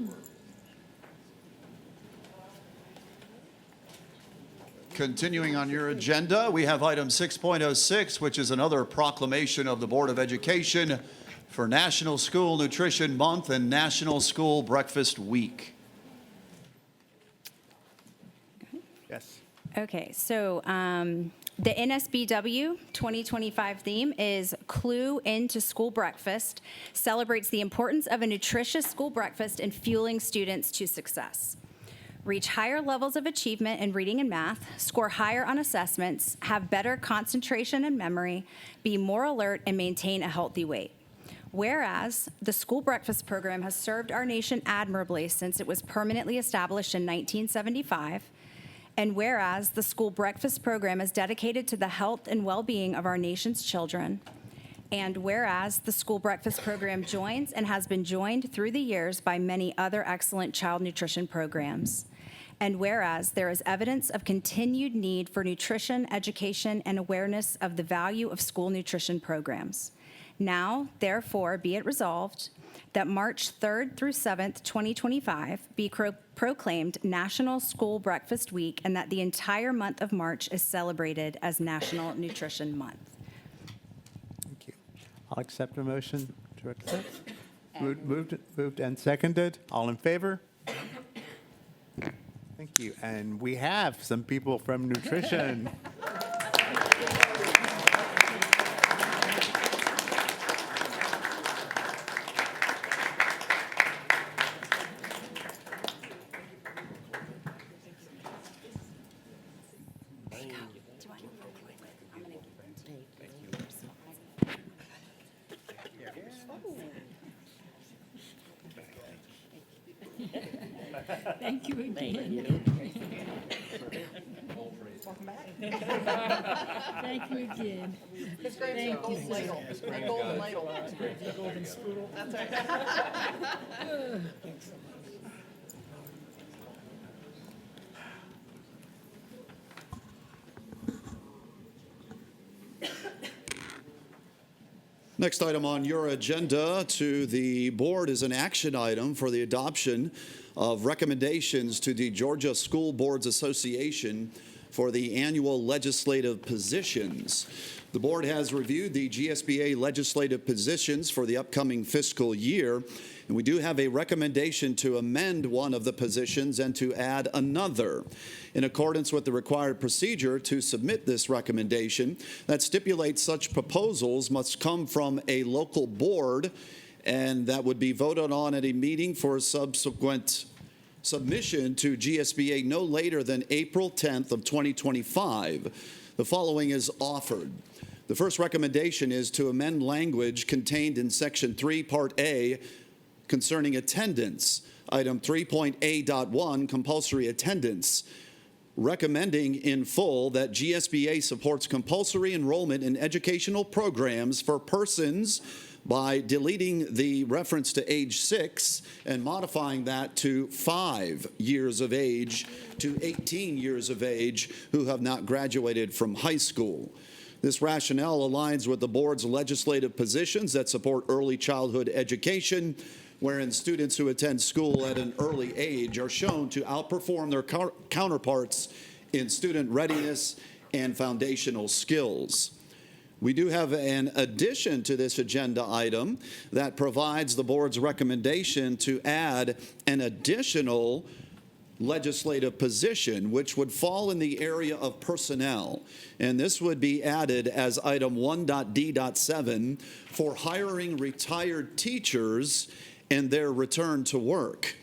much. Continuing on your agenda, we have item 6.06, which is another proclamation of the Board of Education for National School Nutrition Month and National School Breakfast Week. Yes. Okay, so the NSBW 2025 theme is Clue into School Breakfast, celebrates the importance of a nutritious school breakfast in fueling students to success. Reach higher levels of achievement in reading and math, score higher on assessments, have better concentration and memory, be more alert, and maintain a healthy weight. Whereas the school breakfast program has served our nation admirably since it was permanently established in 1975, and whereas the school breakfast program is dedicated to the health and well-being of our nation's children, and whereas the school breakfast program joins and has been joined through the years by many other excellent child nutrition programs, and whereas there is evidence of continued need for nutrition, education, and awareness of the value of school nutrition programs. Now, therefore, be it resolved that March 3rd through 7th, 2025 be proclaimed National School Breakfast Week, and that the entire month of March is celebrated as National Nutrition Month. Thank you. I'll accept a motion to accept. Moved and seconded. All in favor? Thank you. And we have some people from nutrition. Thank you again. Welcome back. Thank you again. His grave's a golden ladle. A golden ladle. Golden spoodle. That's right. Next item on your agenda to the board is an action item for the adoption of recommendations to the Georgia School Boards Association for the annual legislative positions. The board has reviewed the GSBA legislative positions for the upcoming fiscal year, and we do have a recommendation to amend one of the positions and to add another. In accordance with the required procedure to submit this recommendation, that stipulates such proposals must come from a local board, and that would be voted on at a meeting for subsequent submission to GSBA no later than April 10th of 2025. The following is offered. The first recommendation is to amend language contained in Section 3, Part A, concerning attendance, Item 3.A.1, compulsory attendance, recommending in full that GSBA supports compulsory enrollment in educational programs for persons by deleting the reference to age 6 and modifying that to 5 years of age to 18 years of age who have not graduated from high school. This rationale aligns with the board's legislative positions that support early childhood education, wherein students who attend school at an early age are shown to outperform their counterparts in student readiness and foundational skills. We do have an addition to this agenda item that provides the board's recommendation to add an additional legislative position, which would fall in the area of personnel. And this would be added as item 1.D.7 for hiring retired teachers and their return to work.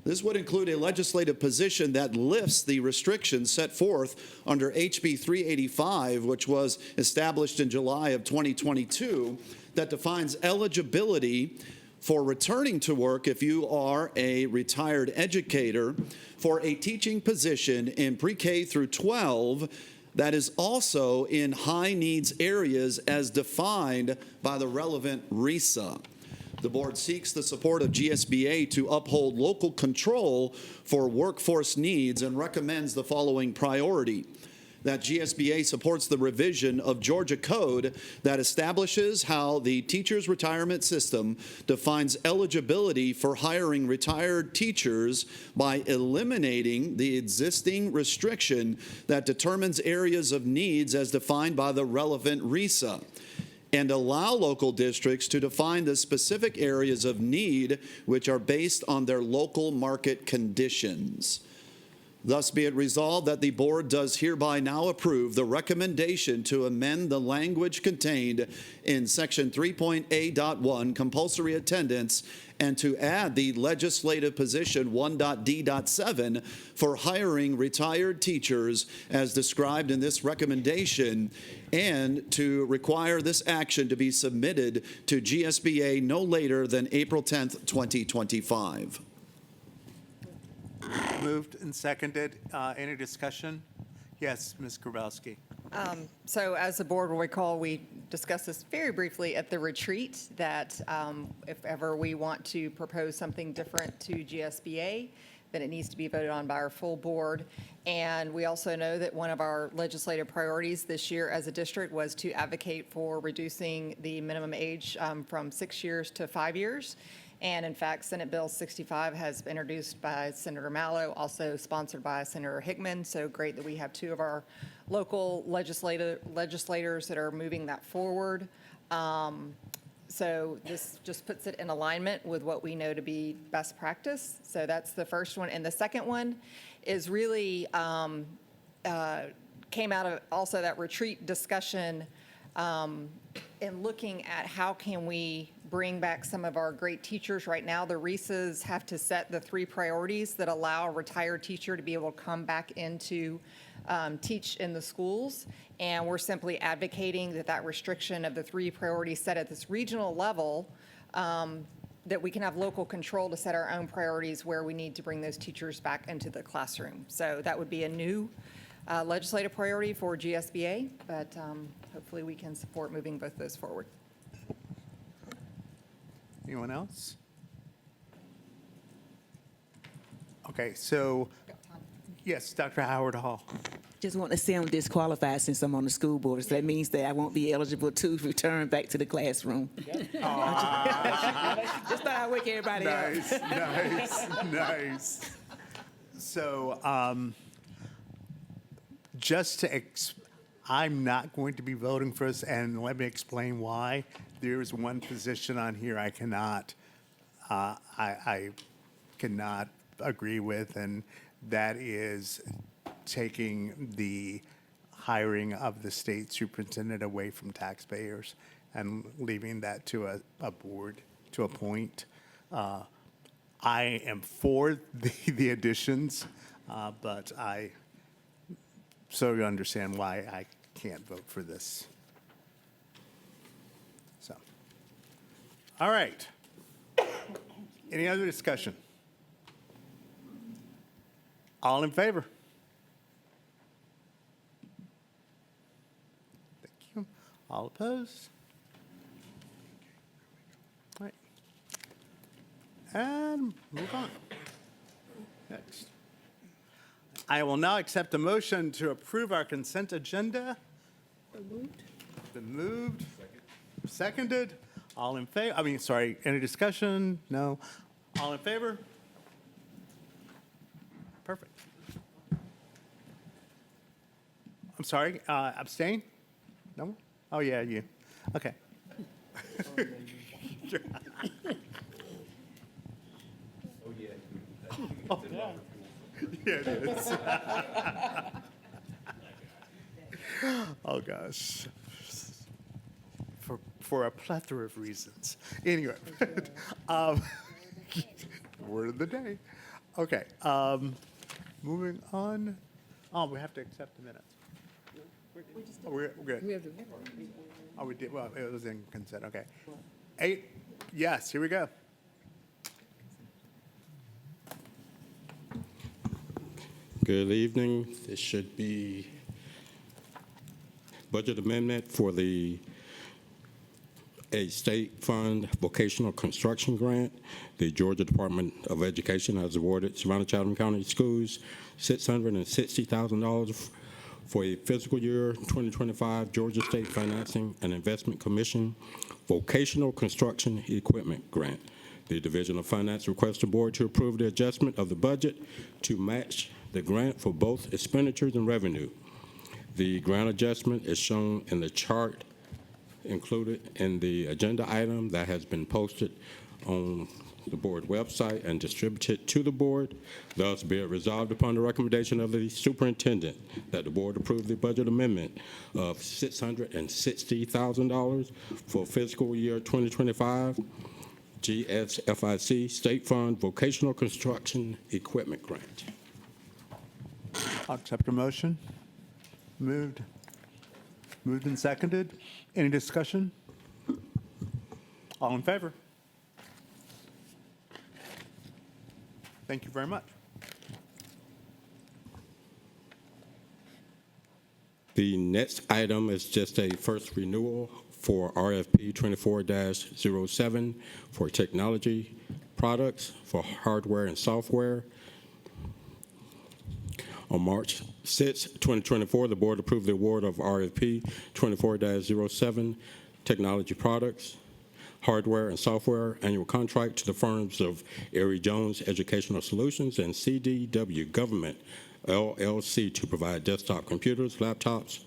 This would include a legislative position that lifts the restrictions set forth under HB 385, which was established in July of 2022, that defines eligibility for returning to work if you are a retired educator for a teaching position in pre-K through 12 that is also in high needs areas as defined by the relevant RESA. The board seeks the support of GSBA to uphold local control for workforce needs and recommends the following priority: that GSBA supports the revision of Georgia Code that establishes how the teacher's retirement system defines eligibility for hiring retired teachers by eliminating the existing restriction that determines areas of needs as defined by the relevant RESA, and allow local districts to define the specific areas of need which are based on their local market conditions. Thus be it resolved that the board does hereby now approve the recommendation to amend the language contained in Section 3.A.1, compulsory attendance, and to add the legislative position 1.D.7 for hiring retired teachers as described in this recommendation, and to require this action to be submitted to GSBA no later than April 10th, 2025. Moved and seconded. Any discussion? Yes, Ms. Grabowski. So as the board will recall, we discussed this very briefly at the retreat, that if ever we want to propose something different to GSBA, then it needs to be voted on by our full board. And we also know that one of our legislative priorities this year as a district was to advocate for reducing the minimum age from 6 years to 5 years. And in fact, Senate Bill 65 has been introduced by Senator Mallow, also sponsored by Senator Hickman. So great that we have two of our local legislators that are moving that forward. So this just puts it in alignment with what we know to be best practice. So that's the first one. And the second one is really came out of also that retreat discussion in looking at how can we bring back some of our great teachers. Right now, the RESAs have to set the 3 priorities that allow a retired teacher to be able to come back into teach in the schools. And we're simply advocating that that restriction of the 3 priorities set at this regional level, that we can have local control to set our own priorities where we need to bring those teachers back into the classroom. So that would be a new legislative priority for GSBA, but hopefully we can support moving both those forward. Anyone else? Okay, so, yes, Dr. Howard Hall. Just want to say I'm disqualified since I'm on the school board, so that means that I won't be eligible to return back to the classroom. Just thought I'd wake everybody up. Nice. So, just to, I'm not going to be voting for this, and let me explain why. There is one position on here I cannot agree with, and that is taking the hiring of the state superintendent away from taxpayers and leaving that to a board to appoint. I am for the additions, but so you understand why I can't vote for this. So, all right. Any other discussion? All in favor? Thank you. All opposed? All right. And move on. Next. I will now accept a motion to approve our consent agenda. Been moved. Seconded. All in favor? Any discussion? No. All in favor? Perfect. I'm sorry, abstain? No? Oh, yeah, you. Okay. Oh, yeah. Yeah, it is. Oh, gosh. For a plethora of reasons. Anyway, word of the day. Okay, moving on. Oh, we have to accept the minutes. Oh, we're good. Oh, we did, well, it was in consent, okay. 8, yes, here we go. Good evening. This should be budget amendment for a state fund vocational construction grant. The Georgia Department of Education has awarded Savannah Chatham County Schools $660,000 for a fiscal year 2025 Georgia State Financing and Investment Commission vocational construction equipment grant. The Division of Finance requests the board to approve the adjustment of the budget to match the grant for both expenditures and revenue. The grant adjustment is shown in the chart included in the agenda item that has been posted on the board website and distributed to the board. Thus, be it resolved upon the recommendation of the superintendent that the board approve the budget amendment of $660,000 for fiscal year 2025 GSFIC State Fund Vocational Construction Equipment Grant. I'll accept a motion. Moved and seconded. Any discussion? All in favor? Thank you very much. The next item is just a first renewal for RFP 24-07 for technology products for hardware and software. On March 6, 2024, the board approved the award of RFP 24-07 technology products, hardware and software annual contract to the firms of Erie Jones Educational Solutions and CDW Government LLC to provide desktop computers, laptops,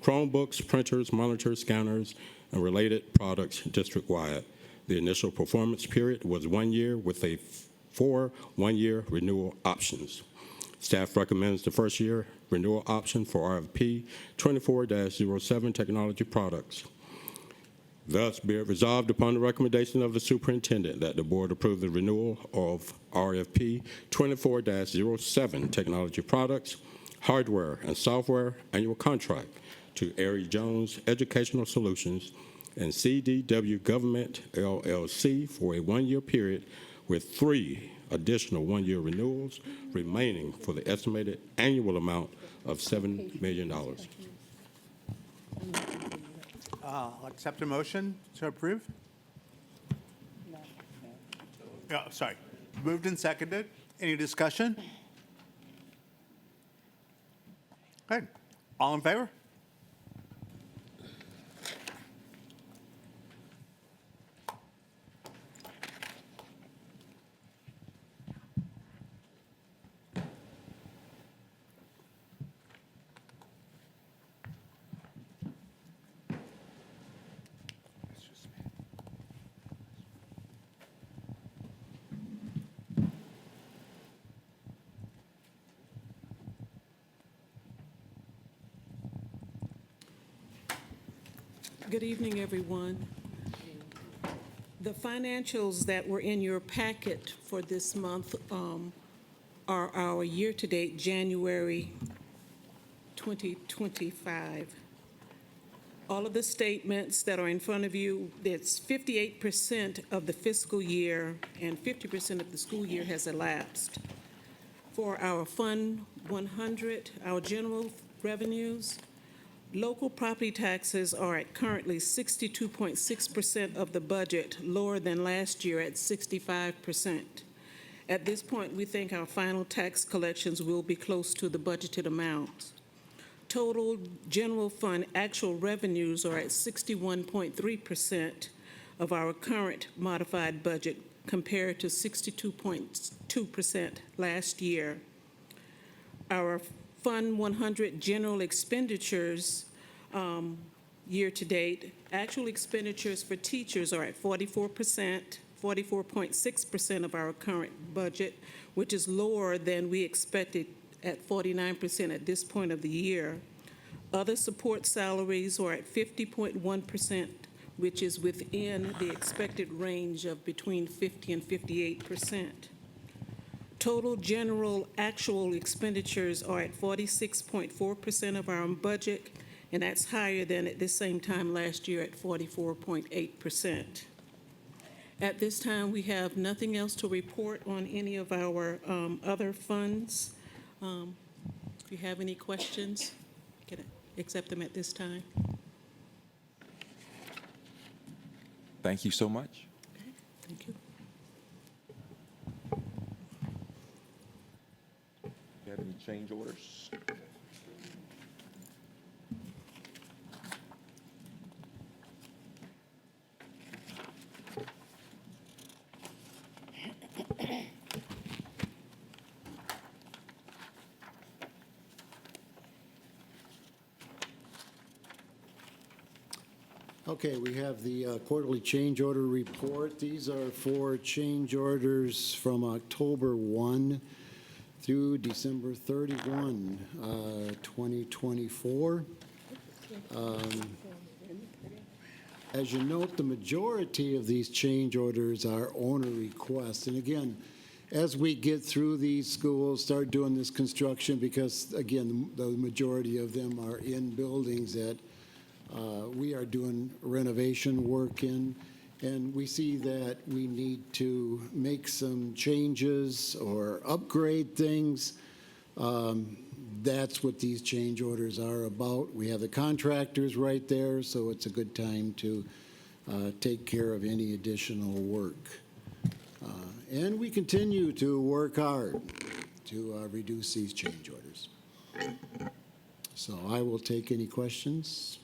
Chromebooks, printers, monitors, scanners, and related products district-wide. The initial performance period was 1 year with 4 one-year renewal options. Staff recommends the first year renewal option for RFP 24-07 technology products. Thus, be it resolved upon the recommendation of the superintendent that the board approve the renewal of RFP 24-07 technology products, hardware and software annual contract to Erie Jones Educational Solutions and CDW Government LLC for a 1-year period with 3 additional 1-year renewals remaining for the estimated annual amount of $7 million. I'll accept a motion to approve. Oh, sorry. Moved and seconded. Any discussion? Good. All in favor? Good evening, everyone. The financials that were in your packet for this month are our year-to-date January 2025. All of the statements that are in front of you, it's 58% of the fiscal year and 50% of the school year has elapsed. For our Fund 100, our general revenues, local property taxes are at currently 62.6% of the budget, lower than last year at 65%. At this point, we think our final tax collections will be close to the budgeted amounts. Total general fund actual revenues are at 61.3% of our current modified budget compared to 62.2% last year. Our Fund 100 general expenditures year-to-date, actual expenditures for teachers are at 44.6% of our current budget, which is lower than we expected at 49% at this point of the year. Other support salaries are at 50.1%, which is within the expected range of between 50 and 58%. Total general actual expenditures are at 46.4% of our budget, and that's higher than at the same time last year at 44.8%. At this time, we have nothing else to report on any of our other funds. If you have any questions, can I accept them at this time? Thank you so much. Okay, thank you. You have any change orders? Okay, we have the quarterly change order report. These are for change orders from October 1 through December 31, 2024. As you note, the majority of these change orders are owner requests. And again, as we get through these schools, start doing this construction, because again, the majority of them are in buildings that we are doing renovation work in, and we see that we need to make some changes or upgrade things. That's what these change orders are about. We have the contractors right there, so it's a good time to take care of any additional work. And we continue to work hard to reduce these change orders. So I will take any questions.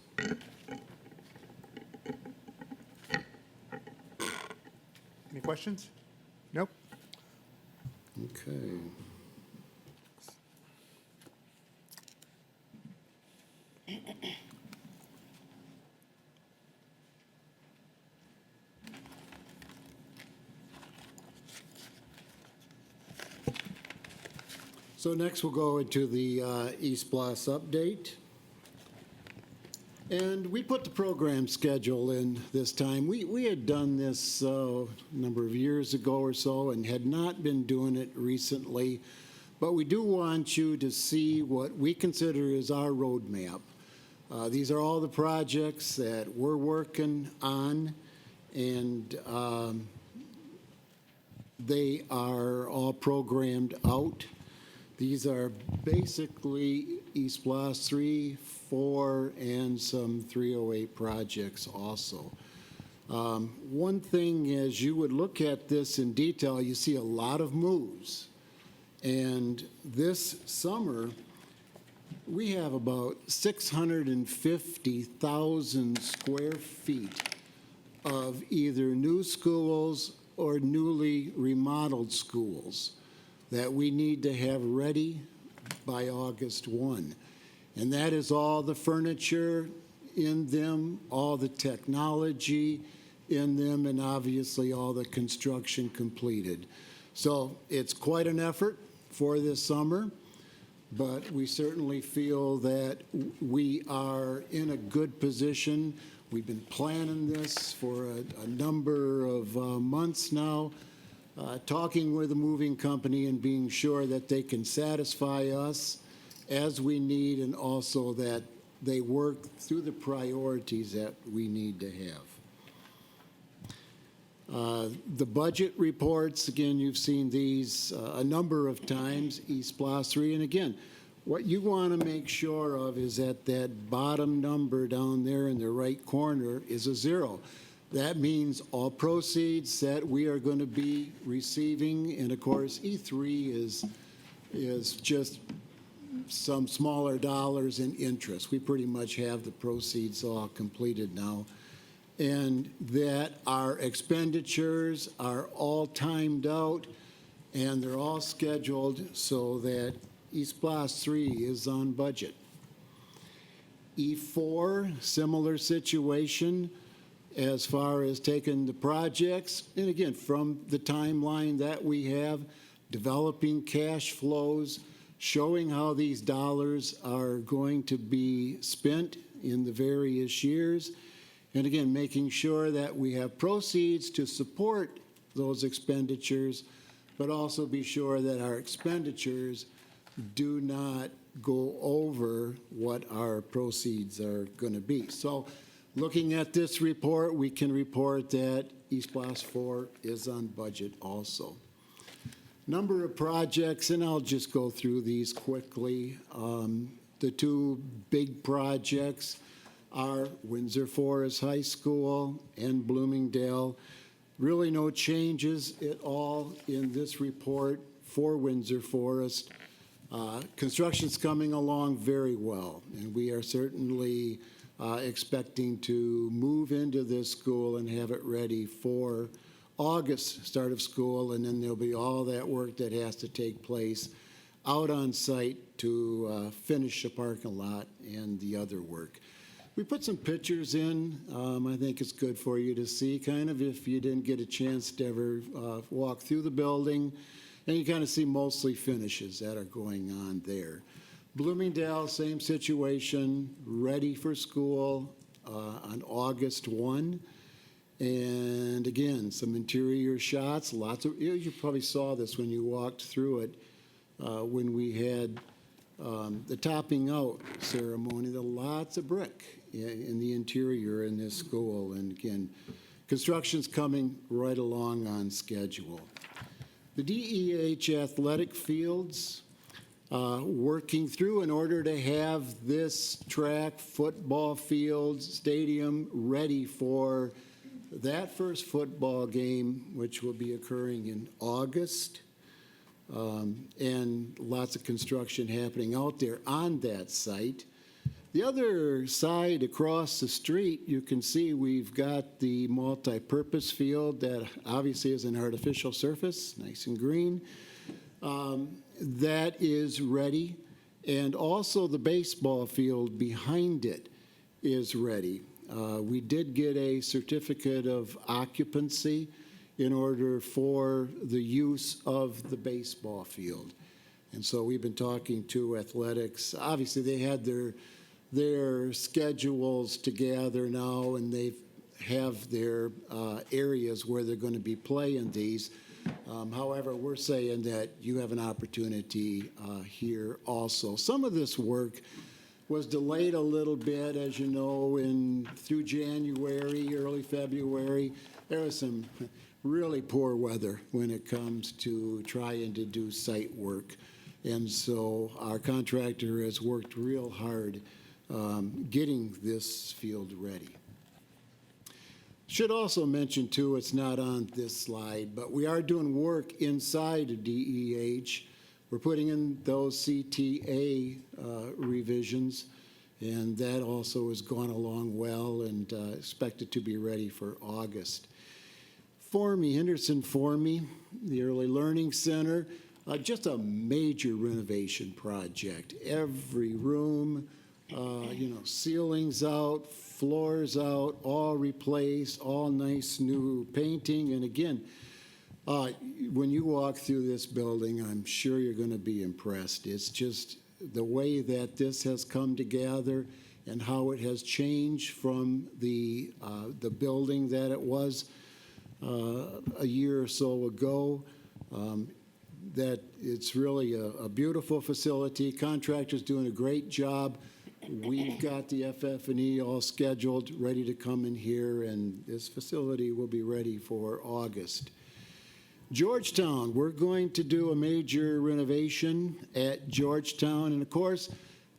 Any questions? Nope. Okay. So next we'll go into the East Bluffs update. And we put the program schedule in this time. We had done this a number of years ago or so and had not been doing it recently. But we do want you to see what we consider is our roadmap. These are all the projects that we're working on, and they are all programmed out. These are basically East Bluffs 3, 4, and some 308 projects also. One thing, as you would look at this in detail, you see a lot of moves. And this summer, we have about 650,000 square feet of either new schools or newly remodeled schools that we need to have ready by August 1. And that is all the furniture in them, all the technology in them, and obviously all the construction completed. So it's quite an effort for this summer, but we certainly feel that we are in a good position. We've been planning this for a number of months now, talking with the moving company and being sure that they can satisfy us as we need, and also that they work through the priorities that we need to have. The budget reports, again, you've seen these a number of times, East Blos 3, and again, what you want to make sure of is that that bottom number down there in the right corner is a 0. That means all proceeds that we are going to be receiving, and of course, E3 is just some smaller dollars in interest. We pretty much have the proceeds all completed now. And that our expenditures are all timed out and they're all scheduled so that East Blos 3 is on budget. E4, similar situation as far as taking the projects, and again, from the timeline that we have, developing cash flows, showing how these dollars are going to be spent in the various years, and again, making sure that we have proceeds to support those expenditures, but also be sure that our expenditures do not go over what our proceeds are going to be. So looking at this report, we can report that East Blos 4 is on budget also. Number of projects, and I'll just go through these quickly. The two big projects are Windsor Forest High School and Bloomingdale. Really no changes at all in this report for Windsor Forest. Construction's coming along very well, and we are certainly expecting to move into this school and have it ready for August start of school, and then there'll be all that work that has to take place out on site to finish the parking lot and the other work. We put some pictures in. I think it's good for you to see, kind of, if you didn't get a chance to ever walk through the building. And you kind of see mostly finishes that are going on there. Bloomingdale, same situation, ready for school on August 1. And again, some interior shots, lots of, you probably saw this when you walked through it, when we had the topping out ceremony, there lots of brick in the interior in this school. And again, construction's coming right along on schedule. The DEH athletic fields, working through in order to have this track, football field, stadium ready for that first football game, which will be occurring in August, and lots of construction happening out there on that site. The other side across the street, you can see we've got the multi-purpose field that obviously is an artificial surface, nice and green. That is ready, and also the baseball field behind it is ready. We did get a certificate of occupancy in order for the use of the baseball field. And so we've been talking to athletics. Obviously, they had their schedules together now, and they have their areas where they're going to be playing these. However, we're saying that you have an opportunity here also. Some of this work was delayed a little bit, as you know, through January, early February. There was some really poor weather when it comes to trying to do site work. And so our contractor has worked real hard getting this field ready. Should also mention, too, it's not on this slide, but we are doing work inside of DEH. We're putting in those CTA revisions, and that also has gone along well and expected to be ready for August. Henderson Formey, the Early Learning Center, just a major renovation project. Every room, ceilings out, floors out, all replaced, all nice new painting. And again, when you walk through this building, I'm sure you're going to be impressed. It's just the way that this has come together and how it has changed from the building that it was a year or so ago. That it's really a beautiful facility. Contractor's doing a great job. We've got the FF&E all scheduled, ready to come in here, and this facility will be ready for August. Georgetown, we're going to do a major renovation at Georgetown. And of course,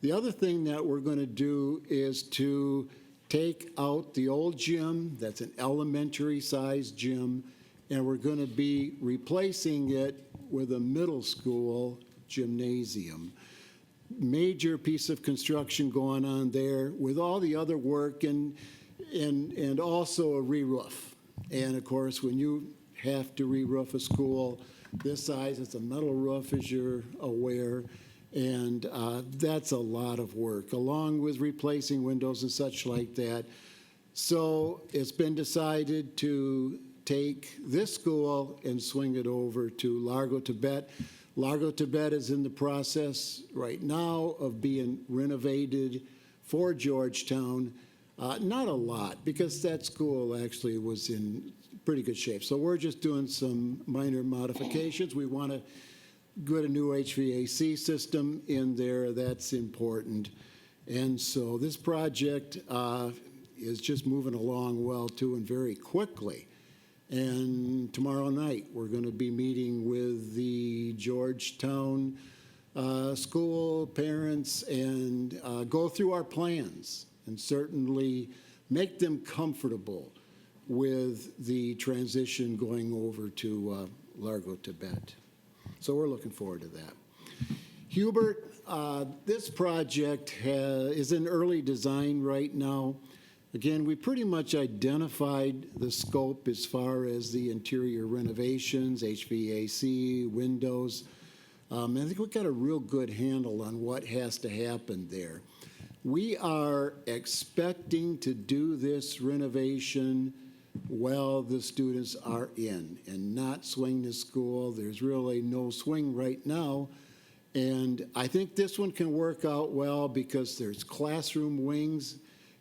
the other thing that we're going to do is to take out the old gym. That's an elementary-sized gym, and we're going to be replacing it with a middle school gymnasium. Major piece of construction going on there with all the other work and also a re-roof. And of course, when you have to re-roof a school this size, it's a metal roof, as you're aware, and that's a lot of work, along with replacing windows and such like that. So it's been decided to take this school and swing it over to Largo Tibet. Largo Tibet is in the process right now of being renovated for Georgetown. Not a lot, because that school actually was in pretty good shape. So we're just doing some minor modifications. We want to get a new HVAC system in there. That's important. And so this project is just moving along well, too, and very quickly. And tomorrow night, we're going to be meeting with the Georgetown school parents and go through our plans and certainly make them comfortable with the transition going over to Largo Tibet. So we're looking forward to that. Hubert, this project is in early design right now. Again, we pretty much identified the scope as far as the interior renovations, HVAC, windows. I think we've got a real good handle on what has to happen there. We are expecting to do this renovation while the students are in and not swing the school. There's really no swing right now. And I think this one can work out well because there's classroom wings.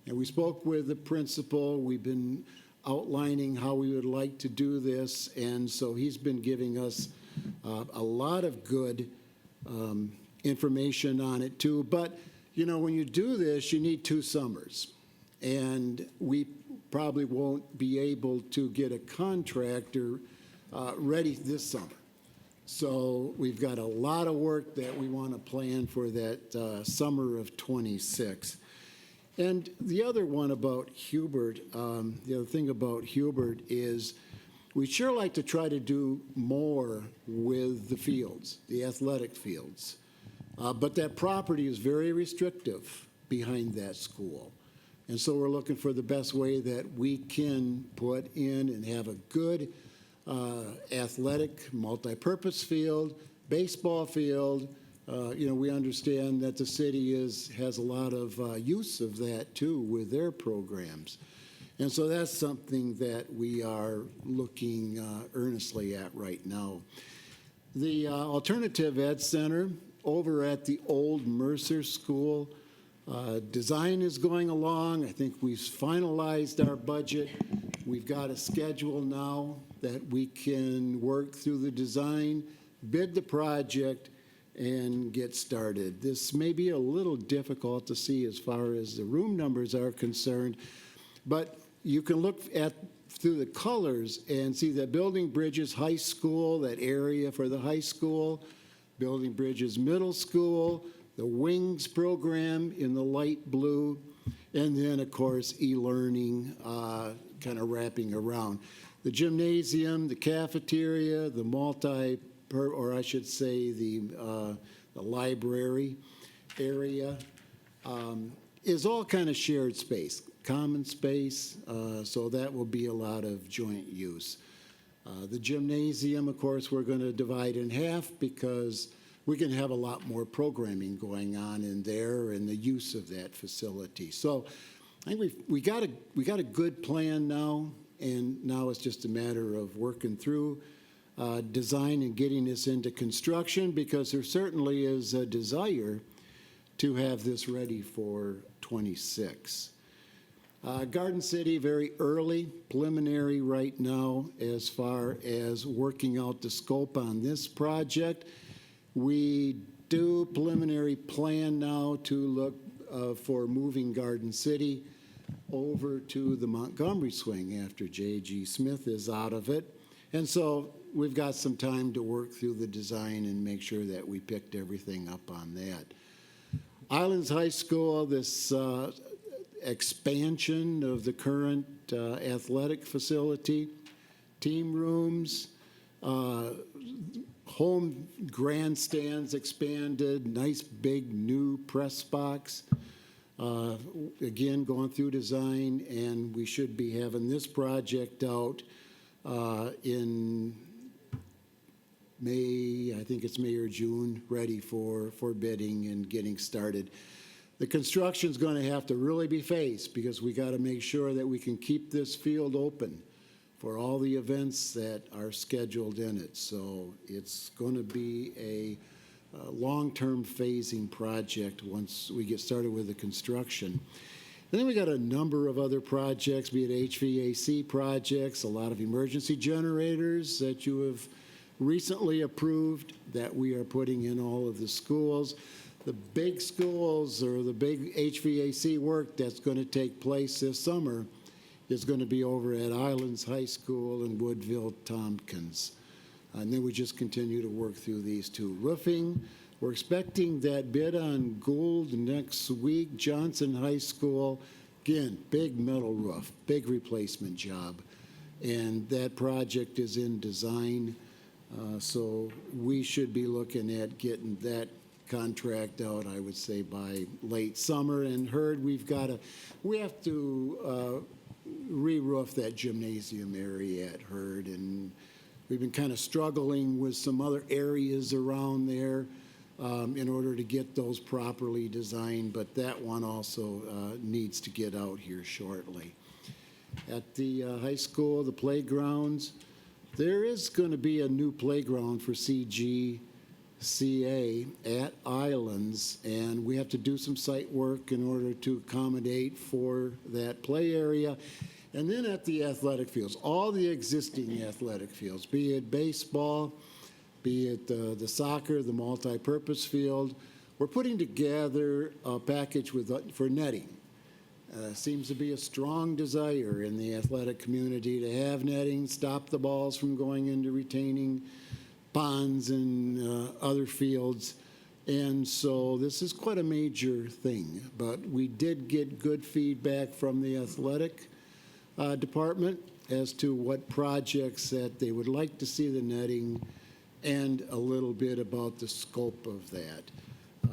And we spoke with the principal. We've been outlining how we would like to do this. And so he's been giving us a lot of good information on it, too. But, you know, when you do this, you need 2 summers. And we probably won't be able to get a contractor ready this summer. So we've got a lot of work that we want to plan for that summer of '26. And the other one about Hubert, the other thing about Hubert is we sure like to try to do more with the fields, the athletic fields. But that property is very restrictive behind that school. And so we're looking for the best way that we can put in and have a good athletic, multi-purpose field, baseball field. You know, we understand that the city has a lot of use of that, too, with their programs. And so that's something that we are looking earnestly at right now. The Alternative Ed Center over at the old Mercer School, design is going along. I think we've finalized our budget. We've got a schedule now that we can work through the design, bid the project, and get started. This may be a little difficult to see as far as the room numbers are concerned, but you can look at through the colors and see that Building Bridges High School, that area for the high school, Building Bridges Middle School, the Wings program in the light blue, and then, of course, e-learning kind of wrapping around. The gymnasium, the cafeteria, the or I should say the library area is all kind of shared space, common space, so that will be a lot of joint use. The gymnasium, of course, we're going to divide in half because we can have a lot more programming going on in there and the use of that facility. So I think we got a good plan now, and now it's just a matter of working through design and getting this into construction, because there certainly is a desire to have this ready for '26. Garden City, very early, preliminary right now as far as working out the scope on this project. We do preliminary plan now to look for moving Garden City over to the Montgomery swing after J.G. Smith is out of it. And so we've got some time to work through the design and make sure that we picked everything up on that. Islands High School, this expansion of the current athletic facility, team rooms, home grandstands expanded, nice big new press box. Again, going through design, and we should be having this project out in May, I think it's May or June, ready for bidding and getting started. The construction's going to have to really be phased because we got to make sure that we can keep this field open for all the events that are scheduled in it. So it's going to be a long-term phasing project once we get started with the construction. And then we got a number of other projects, be it HVAC projects, a lot of emergency generators that you have recently approved that we are putting in all of the schools. The big schools or the big HVAC work that's going to take place this summer is going to be over at Islands High School and Woodville Tompkins. And then we just continue to work through these two. Roofing, we're expecting that bid on Gould next week. Johnson High School, again, big metal roof, big replacement job. And that project is in design. So we should be looking at getting that contract out, I would say, by late summer. And we have to re-roof that gymnasium area at Hurd, and we've been kind of struggling with some other areas around there in order to get those properly designed, but that one also needs to get out here shortly. At the high school, the playgrounds, there is going to be a new playground for CGCA at Islands, and we have to do some site work in order to accommodate for that play area. And then at the athletic fields, all the existing athletic fields, be it baseball, be it the soccer, the multi-purpose field, we're putting together a package for netting. Seems to be a strong desire in the athletic community to have netting, stop the balls from going into retaining ponds and other fields. And so this is quite a major thing, but we did get good feedback from the athletic department as to what projects that they would like to see the netting and a little bit about the scope of that.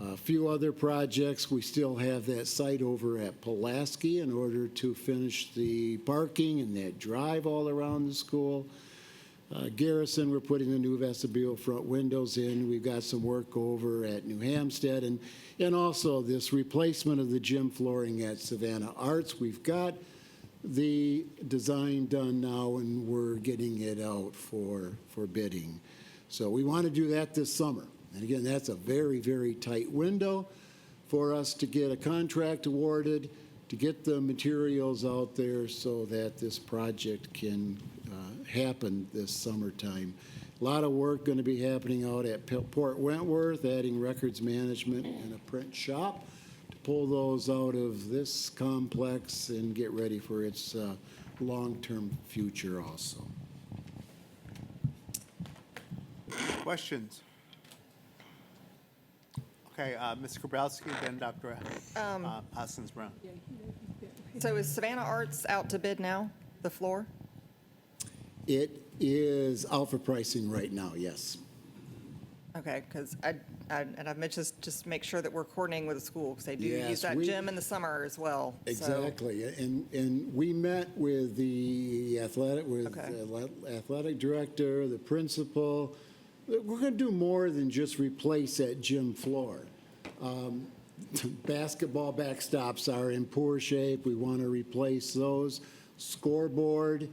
A few other projects, we still have that site over at Pulaski in order to finish the parking and that drive all around the school. Garrison, we're putting the new vestibule front windows in. We've got some work over at New Hampstead and also this replacement of the gym flooring at Savannah Arts. We've got the design done now and we're getting it out for bidding. So we want to do that this summer. And again, that's a very, very tight window for us to get a contract awarded, to get the materials out there so that this project can happen this summertime. A lot of work going to be happening out at Port Wentworth, adding records management and a print shop to pull those out of this complex and get ready for its long-term future also. Questions? Okay, Ms. Krabrowski, then Dr. Hoskins-Brown. So is Savannah Arts out to bid now, the floor? It is out for pricing right now, yes. Okay, because and I've mentioned just make sure that we're coordinating with the school because they do Yes, use that gym in the summer as well. so- Exactly, and we met with the athletic director, the principal. We're going to do more than just replace that gym floor. Basketball backstops are in poor shape. We want to replace those. Scoreboard.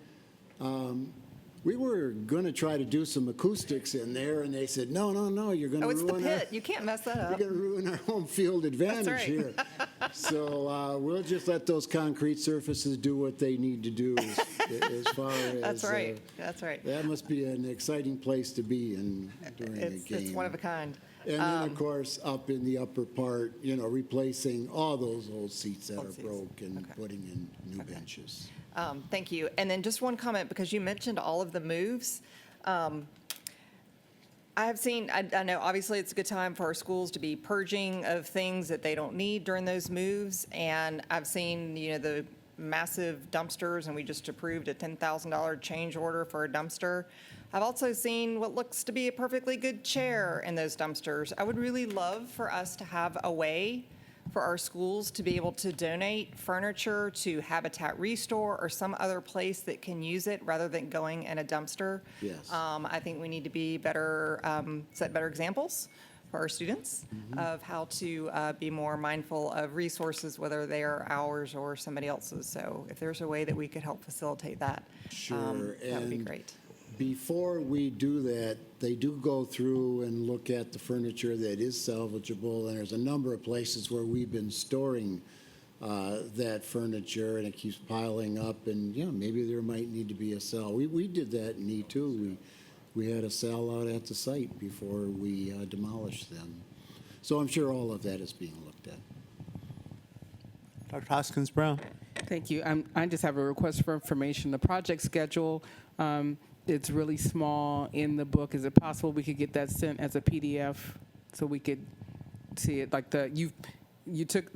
We were going to try to do some acoustics in there, and they said, no, you're going to Oh, it's ruin the pit. You can't mess that You're up. going to ruin our home field advantage right. here. So we'll just let those concrete surfaces do what they need to do as far as. That's right. That's right. That must be an exciting place to be in during a game. It's one of a kind. And then, of course, up in the upper part, replacing all those old seats that Old are seats. broke and Okay. putting in new benches. Thank you. And then just one comment, because you mentioned all of the moves. I have seen, I know obviously it's a good time for our schools to be purging of things that they don't need during those moves. And I've seen, the massive dumpsters, and we just approved a $10,000 change order for a dumpster. I've also seen what looks to be a perfectly good chair in those dumpsters. I would really love for us to have a way for our schools to be able to donate furniture to Habitat Restore or some other place that can use it rather than going in a dumpster. Yes. I think we need to be better, set better examples for our students of how to be more mindful of resources, whether they are ours or somebody else's. So if there's a way that we could help facilitate that, Sure. that would be And great. Before we do that, they do go through and look at the furniture that is salvageable, and there's a number of places where we've been storing that furniture, and it keeps piling up, and, maybe there might need to be a cell. We did that in E2. We had a cell out at the site before we demolished them. So I'm sure all of that is being looked at. Dr. Hoskins Brown. Thank you. I just have a request for information. The project schedule, it's really small in the book. Is it possible we could get that sent as a PDF so we could see it? Like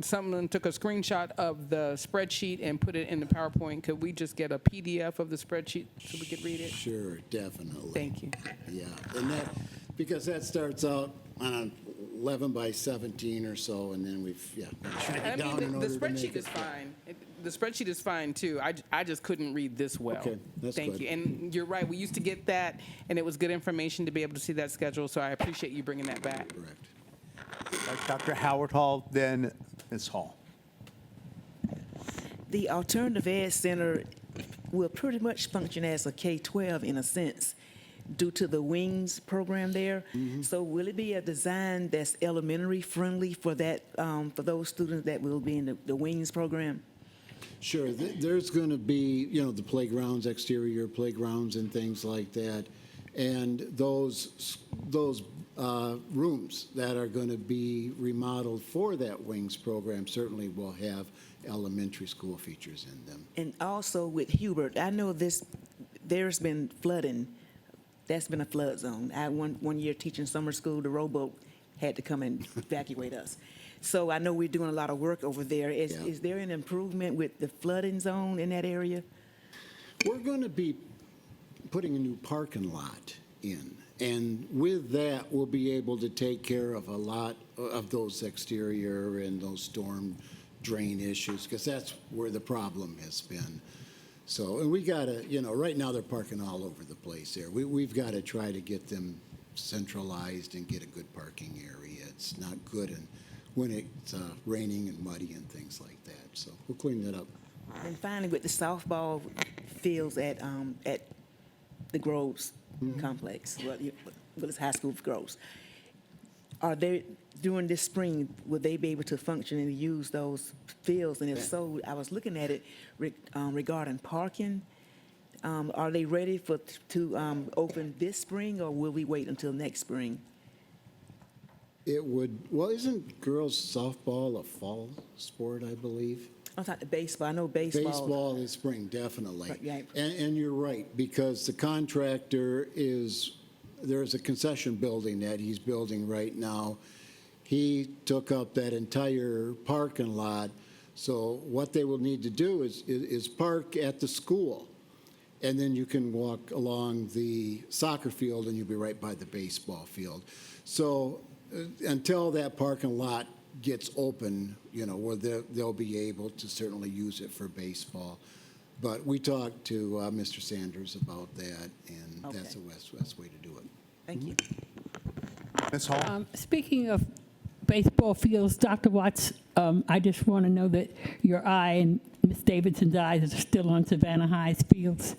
someone took a screenshot of the spreadsheet and put it in the PowerPoint. Could we just get a PDF of the spreadsheet so we could read it? Sure, definitely. Thank you. Yeah, and because that starts out on 11 by 17 or so, and then we've, shrunk I it down in mean, the order to make spreadsheet it is fine. The spreadsheet is fine, too. I just couldn't read this well. Okay, that's Thank good. you. And you're right, we used to get that, and it was good information to be able to see that schedule, so I appreciate you bringing that back. Correct. Dr. Howard Hall, then Ms. Hall. The Alternative Ed Center will pretty much function as a K-12 in a sense due to the WINGS program there. So will it be a design that's elementary friendly for that, for those students that will be in the WINGS program? Sure, there's going to be, the playgrounds, exterior playgrounds and things like that. And those rooms that are going to be remodeled for that WINGS program certainly will have elementary school features in them. And also with Hubert, I know there's been flooding. That's been a flood zone. I one year teaching summer school, the rowboat had to come and evacuate us. So I know we're doing a lot of work over there. Is there an improvement with the flooding zone in that area? We're going to be putting a new parking lot in. And with that, we'll be able to take care of a lot of those exterior and those storm drain issues, because that's where the problem has been. So, and we got to, right now they're parking all over the place there. We've got to try to get them centralized and get a good parking area. It's not good when it's raining and muddy and things like that. So we'll clean that up. And finally, with the softball fields at the Groves complex, it's high school for Groves, are they, during this spring, will they be able to function and use those fields? And if so, I was looking at it regarding parking. Are they ready to open this spring, or will we wait until next spring? Isn't girls softball a fall sport, I believe? I'm talking baseball. I know baseball. Baseball is spring, definitely. Right, yeah. And you're right, because the contractor there's a concession building that he's building right now. He took up that entire parking lot. So what they will need to do is park at the school, and then you can walk along the soccer field and you'll be right by the baseball field. So until that parking lot gets open, where they'll be able to certainly use it for baseball. But we talked to Mr. Sanders about that, and that's the best way to do it. Thank you. Ms. Hall? Speaking of baseball fields, Dr. Watts, I just want to know that your eye and Ms. Davidson's eyes are still on Savannah High's fields.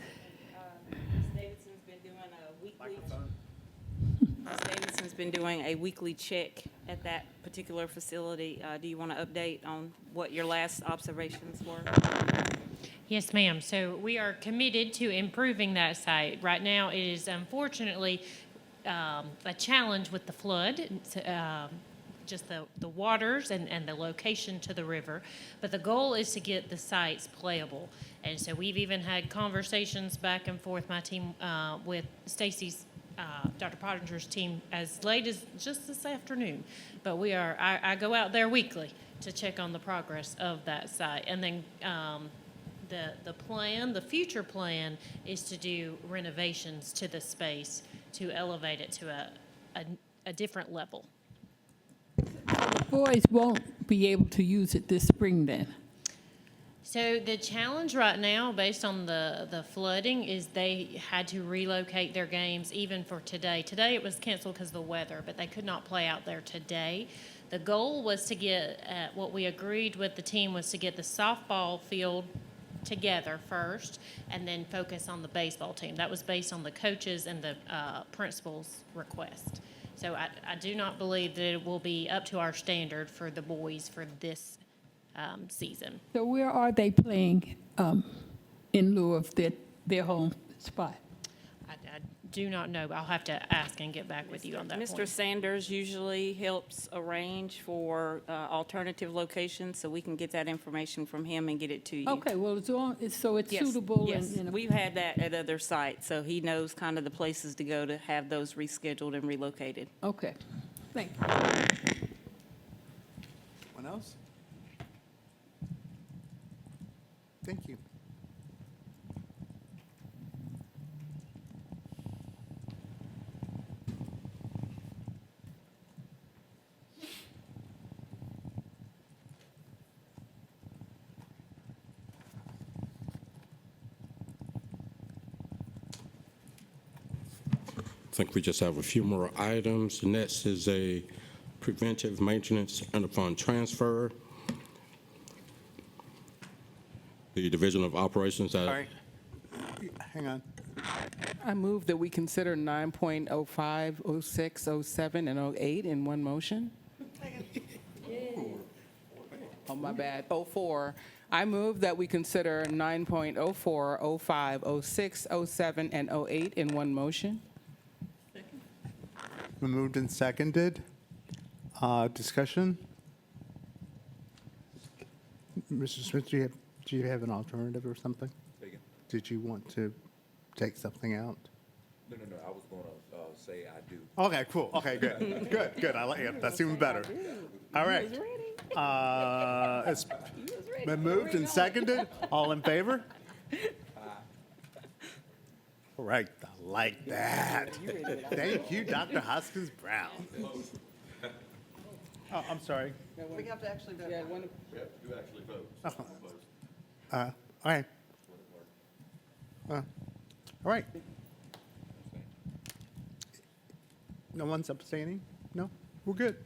Ms. Davidson's has been doing a weekly check at that particular facility. Do you want to update on what your last observations were? Yes, ma'am. So we are committed to improving that site. Right now, it is unfortunately a challenge with the flood. It's, just the waters and the location to the river. But the goal is to get the sites playable. And so we've even had conversations back and forth, my team, with Stacy's, Dr. Pottinger's team, as late as just this afternoon. But I go out there weekly to check on the progress of that site. And then the future plan is to do renovations to the space to elevate it to a different level. Boys won't be able to use it this spring then. So the challenge right now, based on the flooding, is they had to relocate their games even for today. Today it was canceled because of the weather, but they could not play out there today. The goal was to get, what we agreed with the team was to get the softball field together first and then focus on the baseball team. That was based on the coaches and the principal's request. So I do not believe that it will be up to our standard for the boys for this season. So where are they playing in lieu of their home spot? I do not know. I'll have to ask and get back with you on that Mr. point. Sanders usually helps arrange for alternative locations, so we can get that information from him and get it to you. Okay, well, it's Yes, suitable. yes. And We've had that at other sites, so he knows kind of the places to go to have those rescheduled and relocated. okay, thank you. Anyone else? Thank you. I think we just have a few more items. Next is a preventive maintenance and fund transfer. The Division of Operations. All right. Hang on. I move that we consider 9.05, 06, 07, and 08 in one motion. Oh, my bad. 04. I move that we consider 9.04, 05, 06, 07, and 08 in one motion. Been moved and seconded. Discussion? Mr. Smith, do you have an alternative or something? Did you want to take something out? No. I was going to say I do. Okay, cool. Okay, good. Good. I like it. That's even better. All right. It's been moved and seconded. All in favor? All right. I like that. Thank you, Dr. Hoskins Brown. Oh, I'm sorry. We have to actually vote. You actually vote. All right. All right. No one's abstaining? No? We're good.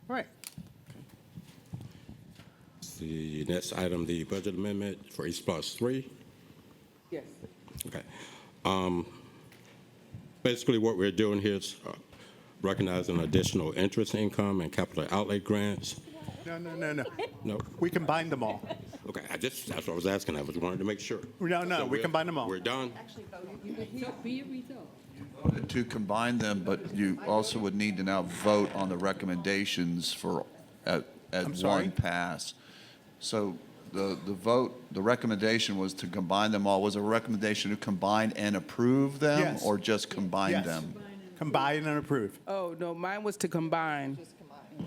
All right. The next item, the budget amendment for East Plus 3. Yes. Okay. Basically, what we're doing here is recognizing additional interest income and capital outlay grants. No. No? We combined them all. Okay, that's what I was asking. I was wanting to make sure. No, So we combined them all. We're done? Be it resolved. Voted to combine them, but you also would need to now vote on the recommendations for at sorry? one pass. So the vote, the recommendation was to combine them all. Was a recommendation to combine and approve them? Yes. Or just combine Yes. them? Combine and approve. Oh, no, mine was to combine.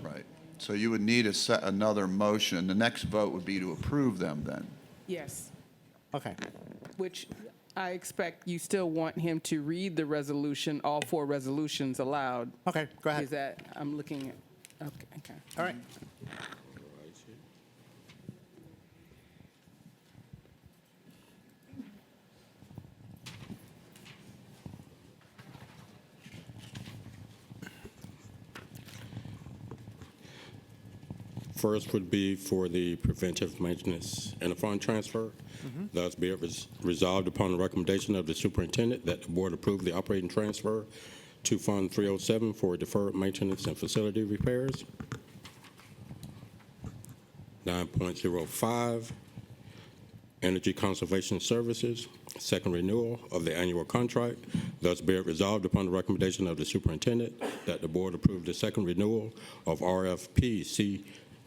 Right. So you would need another motion. The next vote would be to approve them then. Yes. Okay. Which I expect you still want him to read the resolution, all four resolutions aloud. Okay, go ahead. Is that, I'm looking at, okay. All right. First would be for the preventive maintenance and a fund transfer. Thus be it resolved upon the recommendation of the superintendent that the board approve the operating transfer to Fund 307 for deferred maintenance and facility repairs. 9.05, Energy Conservation Services, second renewal of the annual contract. Thus be it resolved upon the recommendation of the superintendent that the board approve the second renewal of RFP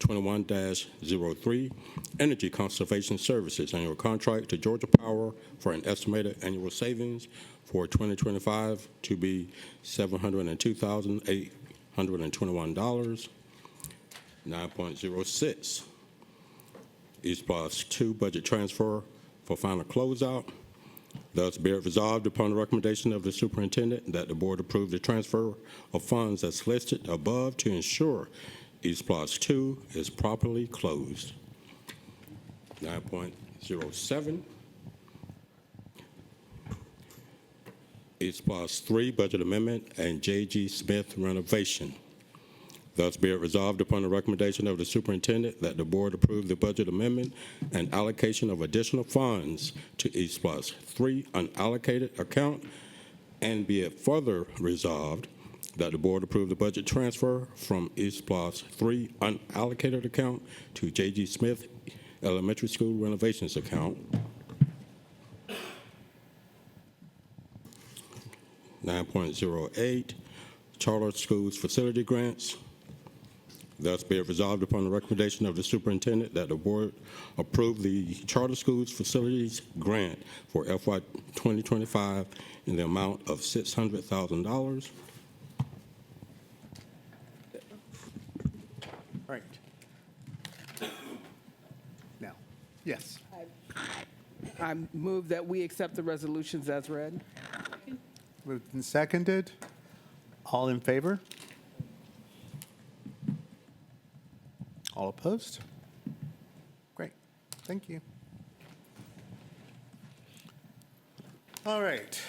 C21-03, Energy Conservation Services annual contract to Georgia Power for an estimated annual savings for 2025 to be $702,821. 9.06, East Plus 2 budget transfer for final closeout. Thus be it resolved upon the recommendation of the superintendent that the board approve the transfer of funds as listed above to ensure East Plus 2 is properly closed. 9.07, East Plus 3 budget amendment and J.G. Smith renovation. Thus be it resolved upon the recommendation of the superintendent that the board approve the budget amendment and allocation of additional funds to East Plus 3 unallocated account, and be it further resolved that the board approve the budget transfer from East Plus 3 unallocated account to J.G. Smith Elementary School renovations account. 9.08, charter schools facility grants. Thus be it resolved upon the recommendation of the superintendent that the board approve the charter schools facilities grant for FY 2025 in the amount of $600,000. Right. Now, yes. I move that we accept the resolutions as read. Moved and seconded. All in favor? All opposed? Great. Thank you. All right.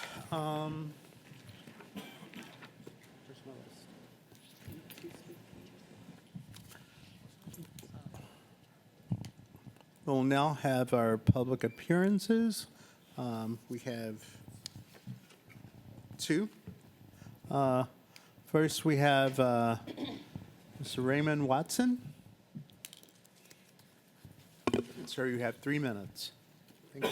We'll now have our public appearances. We have two. First, we have Mr. Raymond Watson. Sir, you have 3 minutes. Thank you.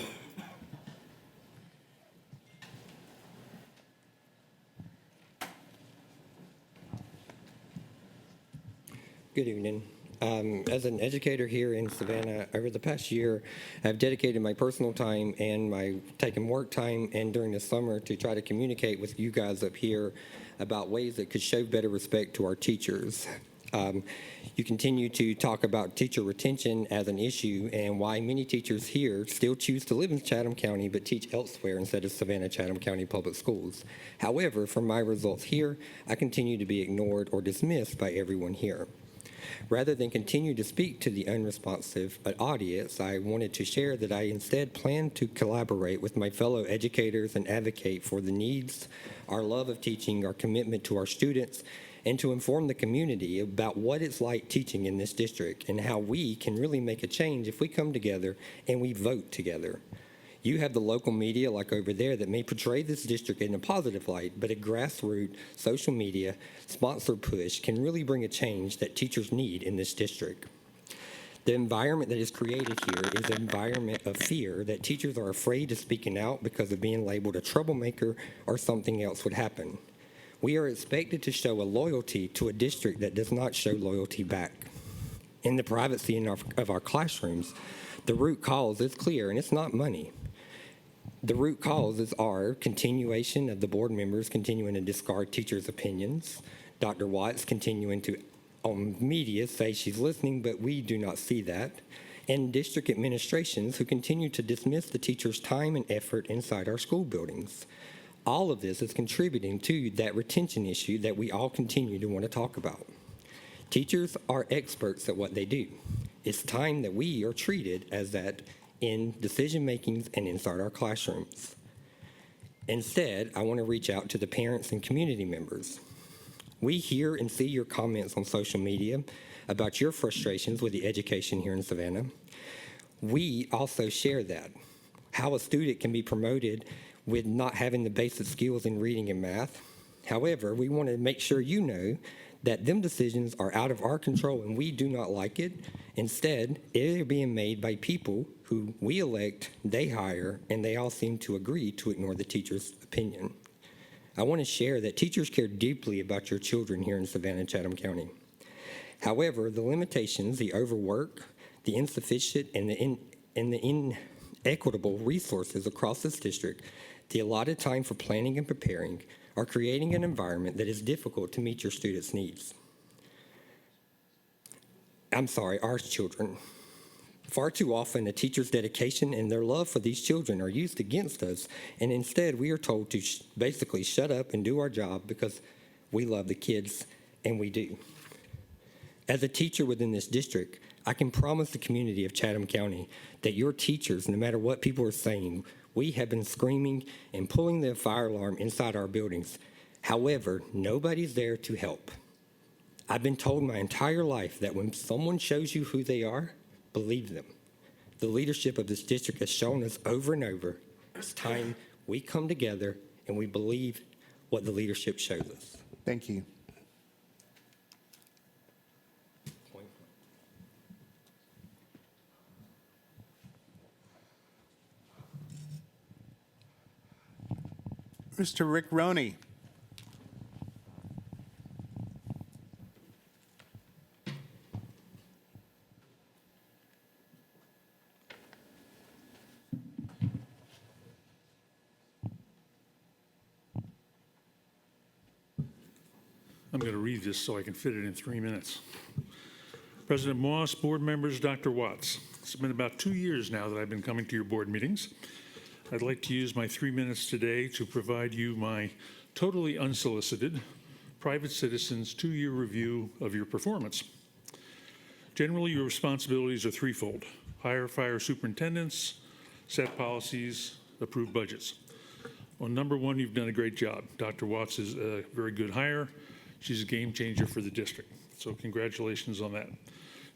Good evening. As an educator here in Savannah, over the past year, I've dedicated my personal time and my taken work time and during the summer to try to communicate with you guys up here about ways that could show better respect to our teachers. You continue to talk about teacher retention as an issue and why many teachers here still choose to live in Chatham County but teach elsewhere instead of Savannah Chatham County Public Schools. However, from my results here, I continue to be ignored or dismissed by everyone here. Rather than continue to speak to the unresponsive audience, I wanted to share that I instead plan to collaborate with my fellow educators and advocate for the needs, our love of teaching, our commitment to our students, and to inform the community about what it's like teaching in this district and how we can really make a change if we come together and we vote together. You have the local media like over there that may portray this district in a positive light, but a grassroots social media sponsor push can really bring a change that teachers need in this district. The environment that is created here is an environment of fear that teachers are afraid of speaking out because of being labeled a troublemaker or something else would happen. We are expected to show a loyalty to a district that does not show loyalty back. In the privacy of our classrooms, the root cause is clear, and it's not money. The root causes are continuation of the board members continuing to discard teachers' opinions, Dr. Watts continuing to, on media, say she's listening, but we do not see that, and district administrations who continue to dismiss the teachers' time and effort inside our school buildings. All of this is contributing to that retention issue that we all continue to want to talk about. Teachers are experts at what they do. It's time that we are treated as that in decision-makings and inside our classrooms. Instead, I want to reach out to the parents and community members. We hear and see your comments on social media about your frustrations with the education here in Savannah. We also share that, how a student can be promoted with not having the basic skills in reading and math, However, we want to make sure you know that them decisions are out of our control and we do not like it. Instead, they're being made by people who we elect, they hire, and they all seem to agree to ignore the teacher's opinion. I want to share that teachers care deeply about your children here in Savannah and Chatham County. However, the limitations, the overwork, the insufficient, and the inequitable resources across this district, the allotted time for planning and preparing, are creating an environment that is difficult to meet your students' needs. Our children. Far too often, a teacher's dedication and their love for these children are used against us, and instead we are told to basically shut up and do our job because we love the kids, and we do. As a teacher within this district, I can promise the community of Chatham County that your teachers, no matter what people are saying, we have been screaming and pulling the fire alarm inside our buildings. However, nobody's there to help. I've been told my entire life that when someone shows you who they are, believe them. The leadership of this district has shown us over and over, it's time we come together and we believe what the leadership shows us. Thank you. Mr. Rick Roney. I'm going to read this so I can fit it in 3 minutes. President Moss, board members, Dr. Watts, it's been about 2 years now that I've been coming to your board meetings. I'd like to use my 3 minutes today to provide you my totally unsolicited, private citizen's 2-year review of your performance. Generally, your responsibilities are threefold: hire, fire superintendents, set policies, approve budgets. On number one, you've done a great job. Dr. Watts is a very good hire. She's a game changer for the district. So congratulations on that.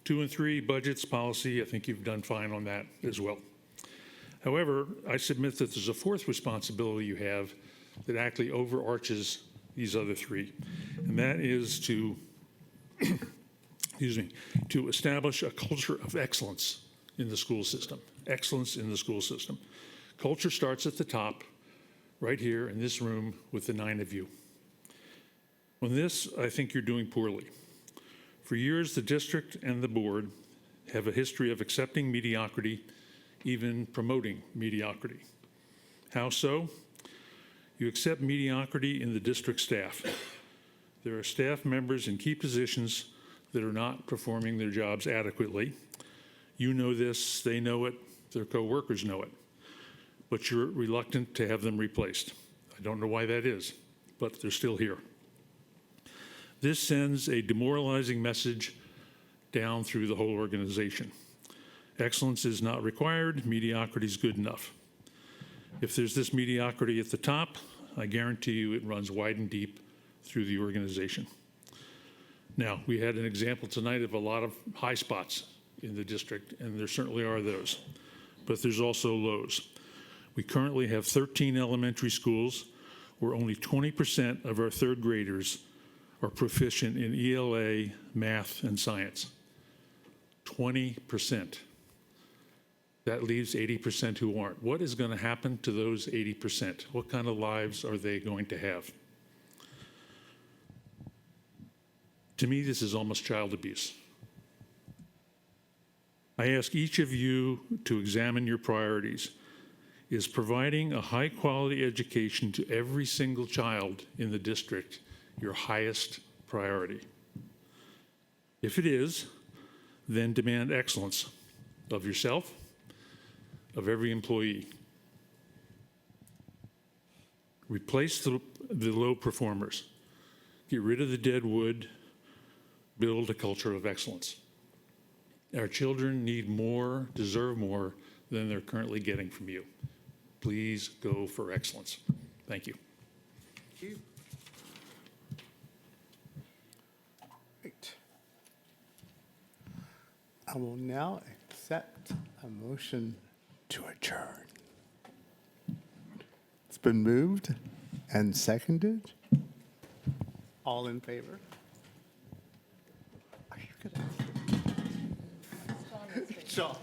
2 and 3, budgets, policy, I think you've done fine on that as well. However, I submit that there's a fourth responsibility you have that actually overarches these other 3, and that is to, to establish a culture of excellence in the school system. Excellence in the school system. Culture starts at the top, right here in this room with the 9 of you. On this, I think you're doing poorly. For years, the district and the board have a history of accepting mediocrity, even promoting mediocrity. How so? You accept mediocrity in the district staff. There are staff members in key positions that are not performing their jobs adequately. You know this, they know it, their coworkers know it, but you're reluctant to have them replaced. I don't know why that is, but they're still here. This sends a demoralizing message down through the whole organization. Excellence is not required, mediocrity is good enough. If there's this mediocrity at the top, I guarantee you it runs wide and deep through the organization. Now, we had an example tonight of a lot of high spots in the district, and there certainly are those, but there's also lows. We currently have 13 elementary schools where only 20% of our third graders are proficient in ELA, math, and science. 20%. That leaves 80% who aren't. What is going to happen to those 80%? What kind of lives are they going to have? To me, this is almost child abuse. I ask each of you to examine your priorities. Is providing a high-quality education to every single child in the district your highest priority? If it is, then demand excellence of yourself, of every employee. Replace the low performers. Get rid of the dead wood. Build a culture of excellence. Our children need more, deserve more than they're currently getting from you. Please go for excellence. Thank you. Thank you. Great. I will now accept a motion to adjourn. It's been moved and seconded. All in favor? Are you gonna? Sean.